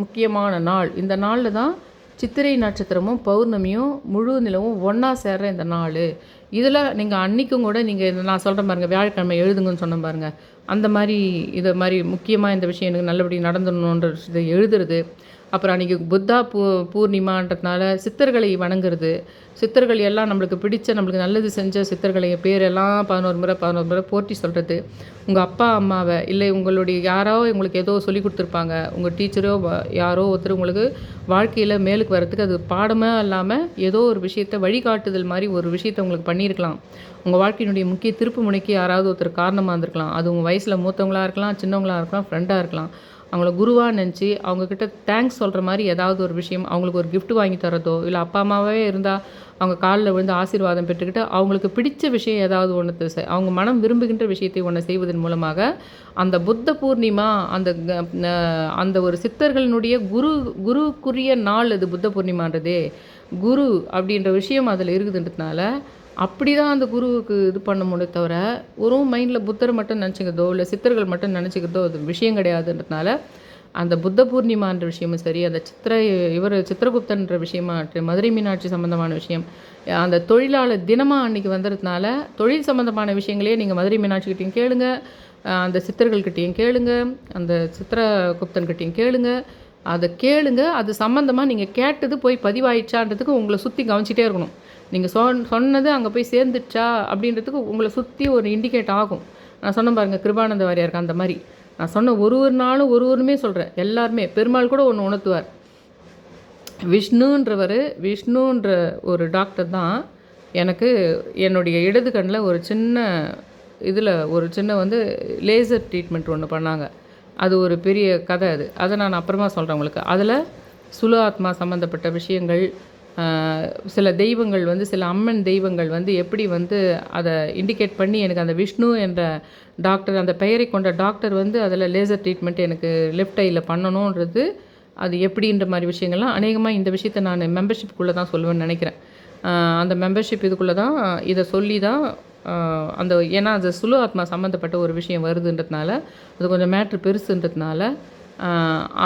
முக்கியமான நாள். இந்த நாளில் தான் சித்திரை நட்சத்திரமும் பௌர்ணமியும் முழு நிலவும் ஒன்றா சேர்ற இந்த நாள். இதில் நீங்கள் அன்றைக்கும் கூட நீங்கள் நான் சொல்கிறேன் பாருங்கள், வியாழக்கிழமை எழுதுங்கன்னு சொன்ன பாருங்கள், அந்த மாதிரி இதை மாதிரி முக்கியமாக இந்த விஷயம் எனக்கு நல்லபடி நடந்துடணுன்ற இதை எழுதுறது. அப்புறம் அன்றைக்கி புத்தா பூர்ணிமான்றதுனால சித்தர்களை வணங்குறது. சித்தர்கள் எல்லாம் நம்மளுக்கு பிடிச்ச நம்மளுக்கு நல்லது செஞ்ச சித்தர்களை பேரெல்லாம் 11 முறை போற்றி சொல்கிறது. உங்கள் அப்பா அம்மாவை இல்லை உங்களுடைய யாரோ உங்களுக்கு ஏதோ சொல்லி கொடுத்துருப்பாங்க, உங்கள் டீச்சரோ யாரோ ஒருத்தர் உங்களுக்கு வாழ்க்கையில் மேலுக்கு வரத்துக்கு அது பாடமாக இல்லாமல் ஏதோ ஒரு விஷயத்தை வழிகாட்டுதல் மாதிரி ஒரு விஷயத்தை உங்களுக்கு பண்ணியிருக்கலாம். உங்கள் வாழ்க்கையினுடைய முக்கிய திருப்பு முனைக்கு யாராவது ஒருத்தர் காரணமாக இருந்திருக்கலாம். அது உங்கள் வயசில் மூத்தவங்களாக இருக்கலாம், சின்னவங்களாக இருக்கலாம், ஃப்ரெண்டாக இருக்கலாம். அவங்கள குருவாக நினச்சி அவங்கக்கிட்ட தேங்க்ஸ் சொல்கிற மாதிரி ஏதாவது ஒரு விஷயம், அவங்களுக்கு ஒரு கிஃப்ட் வாங்கி தரதோ, இல்லை அப்பா அம்மாவே இருந்தால் அவங்க காலில் விழுந்து ஆசீர்வாதம் பெற்றுக்கிட்டு அவங்களுக்கு பிடிச்ச விஷயம் ஏதாவது ஒன்று அவங்க மனம் விரும்புகின்ற விஷயத்தை ஒன்று செய்வதன் மூலமாக அந்த புத்த பூர்ணிமா அந்த ஒரு சித்தர்களினுடைய குருக்குரிய நாள் அது புத்த பூர்ணிமான்றதே. குரு அப்படின்ற விஷயம் அதில் இருக்குதுன்றதுனால அப்படி தான் அந்த குருவுக்கு இது பண்ண முடியும். தவிர ஒரு மைண்டில் புத்தரை மட்டும் நினச்சிக்கிறதோ இல்லை சித்தர்கள் மட்டும் நினச்சிக்கிறதோ அது விஷயம் கிடையாதுன்றதுனால அந்த புத்த பூர்ணிமான்ற விஷயமும் சரி, அந்த சித்திரகுப்தன்ற விஷயமா, மதுரை மீனாட்சி சம்மந்தமான விஷயம், அந்த தொழிலாளர் தினமாக அன்றைக்கி வந்துடுறதுனால தொழில் சம்மந்தமான விஷயங்களே நீங்கள் மதுரை மீனாட்சிக்கிட்டையும் கேளுங்க, அந்த சித்தர்கள்கிட்டையும் கேளுங்க, அந்த சித்திரகுப்தன்கிட்டையும் கேளுங்க. அதை கேளுங்க, அது சம்மந்தமாக நீங்கள் கேட்டது போய் பதிவாயிடுச்சான்றதுக்கு உங்களை சுற்றி கவனிச்சிட்டே இருக்கணும். நீங்கள் சொன்னது அங்கே போய் சேர்ந்துடுச்சா அப்படின்றதுக்கு உங்களை சுற்றி ஒரு இண்டிகேட் ஆகும். நான் சொன்ன பாருங்கள், கிருபானந்த வாரியாருக்கு அந்த மாதிரி நான் சொன்ன ஒரு நாளும் ஒருவருமே சொல்கிறேன். எல்லாருமே பெருமாள் கூட ஒன்று உணர்த்துவார். விஷ்ணுன்ற ஒரு டாக்டர் தான் எனக்கு என்னுடைய இடது கண்ணில் ஒரு சின்ன வந்து லேசர் ட்ரீட்மெண்ட் ஒன்று பண்ணாங்க. அது ஒரு பெரிய கதை. அதை நான் அப்புறமா சொல்கிறேன் உங்களுக்கு. அதில் சுலு ஆத்மா சம்மந்தப்பட்ட விஷயங்கள், சில தெய்வங்கள் வந்து சில அம்மன் தெய்வங்கள் வந்து எப்படி வந்து அதை இண்டிகேட் பண்ணி எனக்கு அந்த விஷ்ணு என்ற டாக்டர், அந்த பெயரை கொண்ட டாக்டர் வந்து அதில் லேசர் ட்ரீட்மெண்ட் எனக்கு லெஃப்ட் ஐயில் பண்ணணுன்றது, அது எப்படின்ற மாதிரி விஷயங்கள்லாம் அநேகமாக இந்த விஷயத்தை நான் மெம்பர்ஷிப்புக்குள்ளே தான் சொல்லுவேன்னு நினைக்கிறேன். அந்த மெம்பர்ஷிப் இதுக்குள்ளே தான் இதை சொல்லி தான் அந்த ஏன்னா அது சுலு ஆத்மா சம்மந்தப்பட்ட ஒரு விஷயம் வருதுன்றதுனால, அது கொஞ்சம் மேட்ரு பெருசுன்றதுனால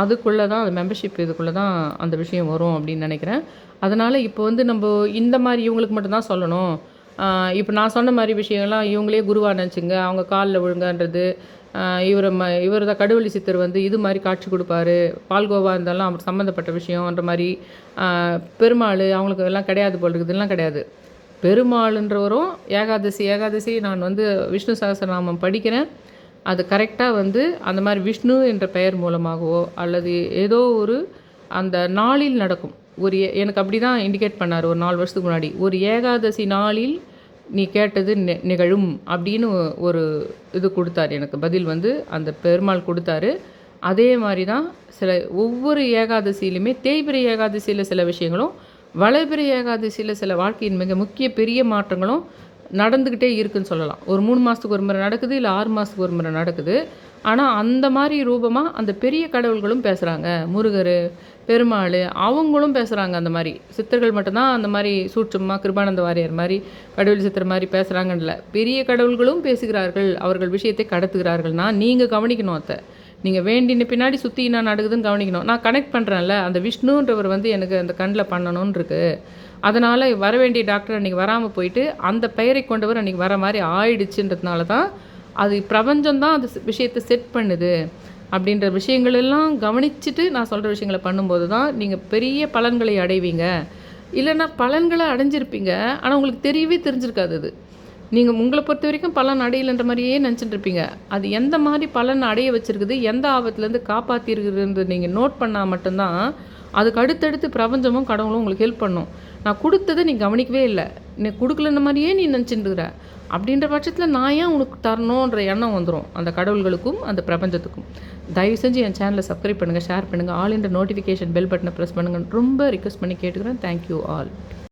அதுக்குள்ளே தான் அது மெம்பர்ஷிப் இதுக்குள்ளே தான் அந்த விஷயம் வரும் அப்படின்னு நினைக்கிறேன். அதனால் இப்போ வந்து நம்ம இந்த மாதிரி இவங்களுக்கு மட்டும்தான் சொல்லணும். இப்போ நான் சொன்ன மாதிரி விஷயங்கள்லாம் இவங்களே குருவாக நினச்சிங்க, அவங்க காலில் விழுங்கன்றது, இவர் தான் கடுவெளி சித்தர் வந்து இது மாதிரி காட்சி கொடுப்பாரு, பால்கோவா இருந்தாலும் அவர் சம்மந்தப்பட்ட விஷயம்ன்ற மாதிரி. பெருமாள் அவங்களுக்கு எல்லாம் கிடையாது போல் இருக்குது, இதெல்லாம் கிடையாது. பெருமாளுன்றவரும் ஏகாதசி நான் வந்து விஷ்ணு சகஸ்ரநாமம் படிக்கிறேன். அது கரெக்டாக வந்து அந்த மாதிரி விஷ்ணு என்ற பெயர் மூலமாகவோ அல்லது ஏதோ ஒரு அந்த நாளில் நடக்கும். எனக்கு அப்படி தான் இண்டிகேட் பண்ணார் ஒரு 4 வருஷத்துக்கு முன்னாடி. ஒரு ஏகாதசி நாளில் நீ கேட்டது நிகழும் அப்படின்னு ஒரு இது கொடுத்தாரு எனக்கு பதில் வந்து அந்த பெருமாள் கொடுத்தாரு. அதே மாதிரி தான் ஒவ்வொரு ஏகாதசியிலுமே தேய்பிரை ஏகாதசியில் சில விஷயங்களும், வளர்பிறை ஏகாதசியில் சில வாழ்க்கையின் மிக முக்கிய பெரிய மாற்றங்களும் நடந்துக்கிட்டே இருக்குதுன்னு சொல்லலாம். ஒரு 3 மாதத்துக்கு ஒரு முறை நடக்குது, இல்லை 6 மாதத்துக்கு ஒரு முறை நடக்குது. ஆனால் அந்த மாதிரி ரூபமாக அந்த பெரிய கடவுள்களும் பேசுகிறாங்க. முருகர், பெருமாள் அவங்களும் பேசுகிறாங்க. அந்த மாதிரி சித்தர்கள் மட்டும்தான் அந்த மாதிரி சூட்சமாக கிருபானந்த வாரியார் மாதிரி கடவுள் சித்தர் மாதிரி பேசுகிறாங்கன்னு பெரிய கடவுள்களும் பேசுகிறார்கள், அவர்கள் விஷயத்தை கடத்துகிறார்கள்னா நீங்கள் கவனிக்கணும். நீங்கள் வேண்டின பின்னாடி சுற்றி என்ன நடக்குதுன்னு கவனிக்கணும். நான் கனெக்ட் பண்ணுறேன்ல, அந்த விஷ்ணுன்றவர் வந்து எனக்கு அந்த கண்ணில் பண்ணணும்னு இருக்குது. அதனால் வர வேண்டிய டாக்டர் அன்றைக்கி வராமல் போயிட்டு அந்த பெயரை கொண்டவர் அன்றைக்கி வர மாதிரி ஆயிடுச்சுன்றதுனால தான் அது பிரபஞ்சம்தான் அந்த விஷயத்தை செட் பண்ணுது. அப்படின்ற விஷயங்கள் எல்லாம் கவனிச்சுட்டு நான் சொல்கிற விஷயங்களை பண்ணும்போது தான் நீங்கள் பெரிய பலன்களை அடைவீங்க. இல்லைன்னா பலன்களை அடைஞ்சிருப்பீங்க, ஆனால் உங்களுக்கு தெரிஞ்சிருக்காது. அது நீங்கள் உங்களை பொறுத்த வரைக்கும் பலன் அடையலைன்ற மாதிரியே நினச்சிட்டு இருப்பீங்க. அது எந்த மாதிரி பலன் அடைய வச்சுருக்குது, எந்த ஆபத்துலேருந்து காப்பாற்றிருக்குதுன்றது நீங்கள் நோட் பண்ணால் மட்டும்தான் அதுக்கு அடுத்தடுத்து பிரபஞ்சமும் கடவுளும் உங்களுக்கு ஹெல்ப் பண்ணும். நான் கொடுத்ததை நீ கவனிக்கவே இல்லை, நீ கொடுக்கலன்ற மாதிரியே நீ நினச்சிட்டுருக்குற. அப்படின்ற பட்சத்தில் நான் ஏன் உனக்கு தரணுன்ற எண்ணம் வந்துடும் அந்த கடவுள்களுக்கும் அந்த பிரபஞ்சத்துக்கும். தயவு செஞ்சு என் சேனலை சப்ஸ்கிரைப் பண்ணுங்கள், ஷேர் பண்ணுங்கள், ஆல் என்ற நோட்டிஃபிகேஷன் பெல் பட்டனை ப்ரெஸ் பண்ணுங்கள் ரொம்ப ரிக்வெஸ்ட் பண்ணி கேட்டுக்கிறேன். Thank you all.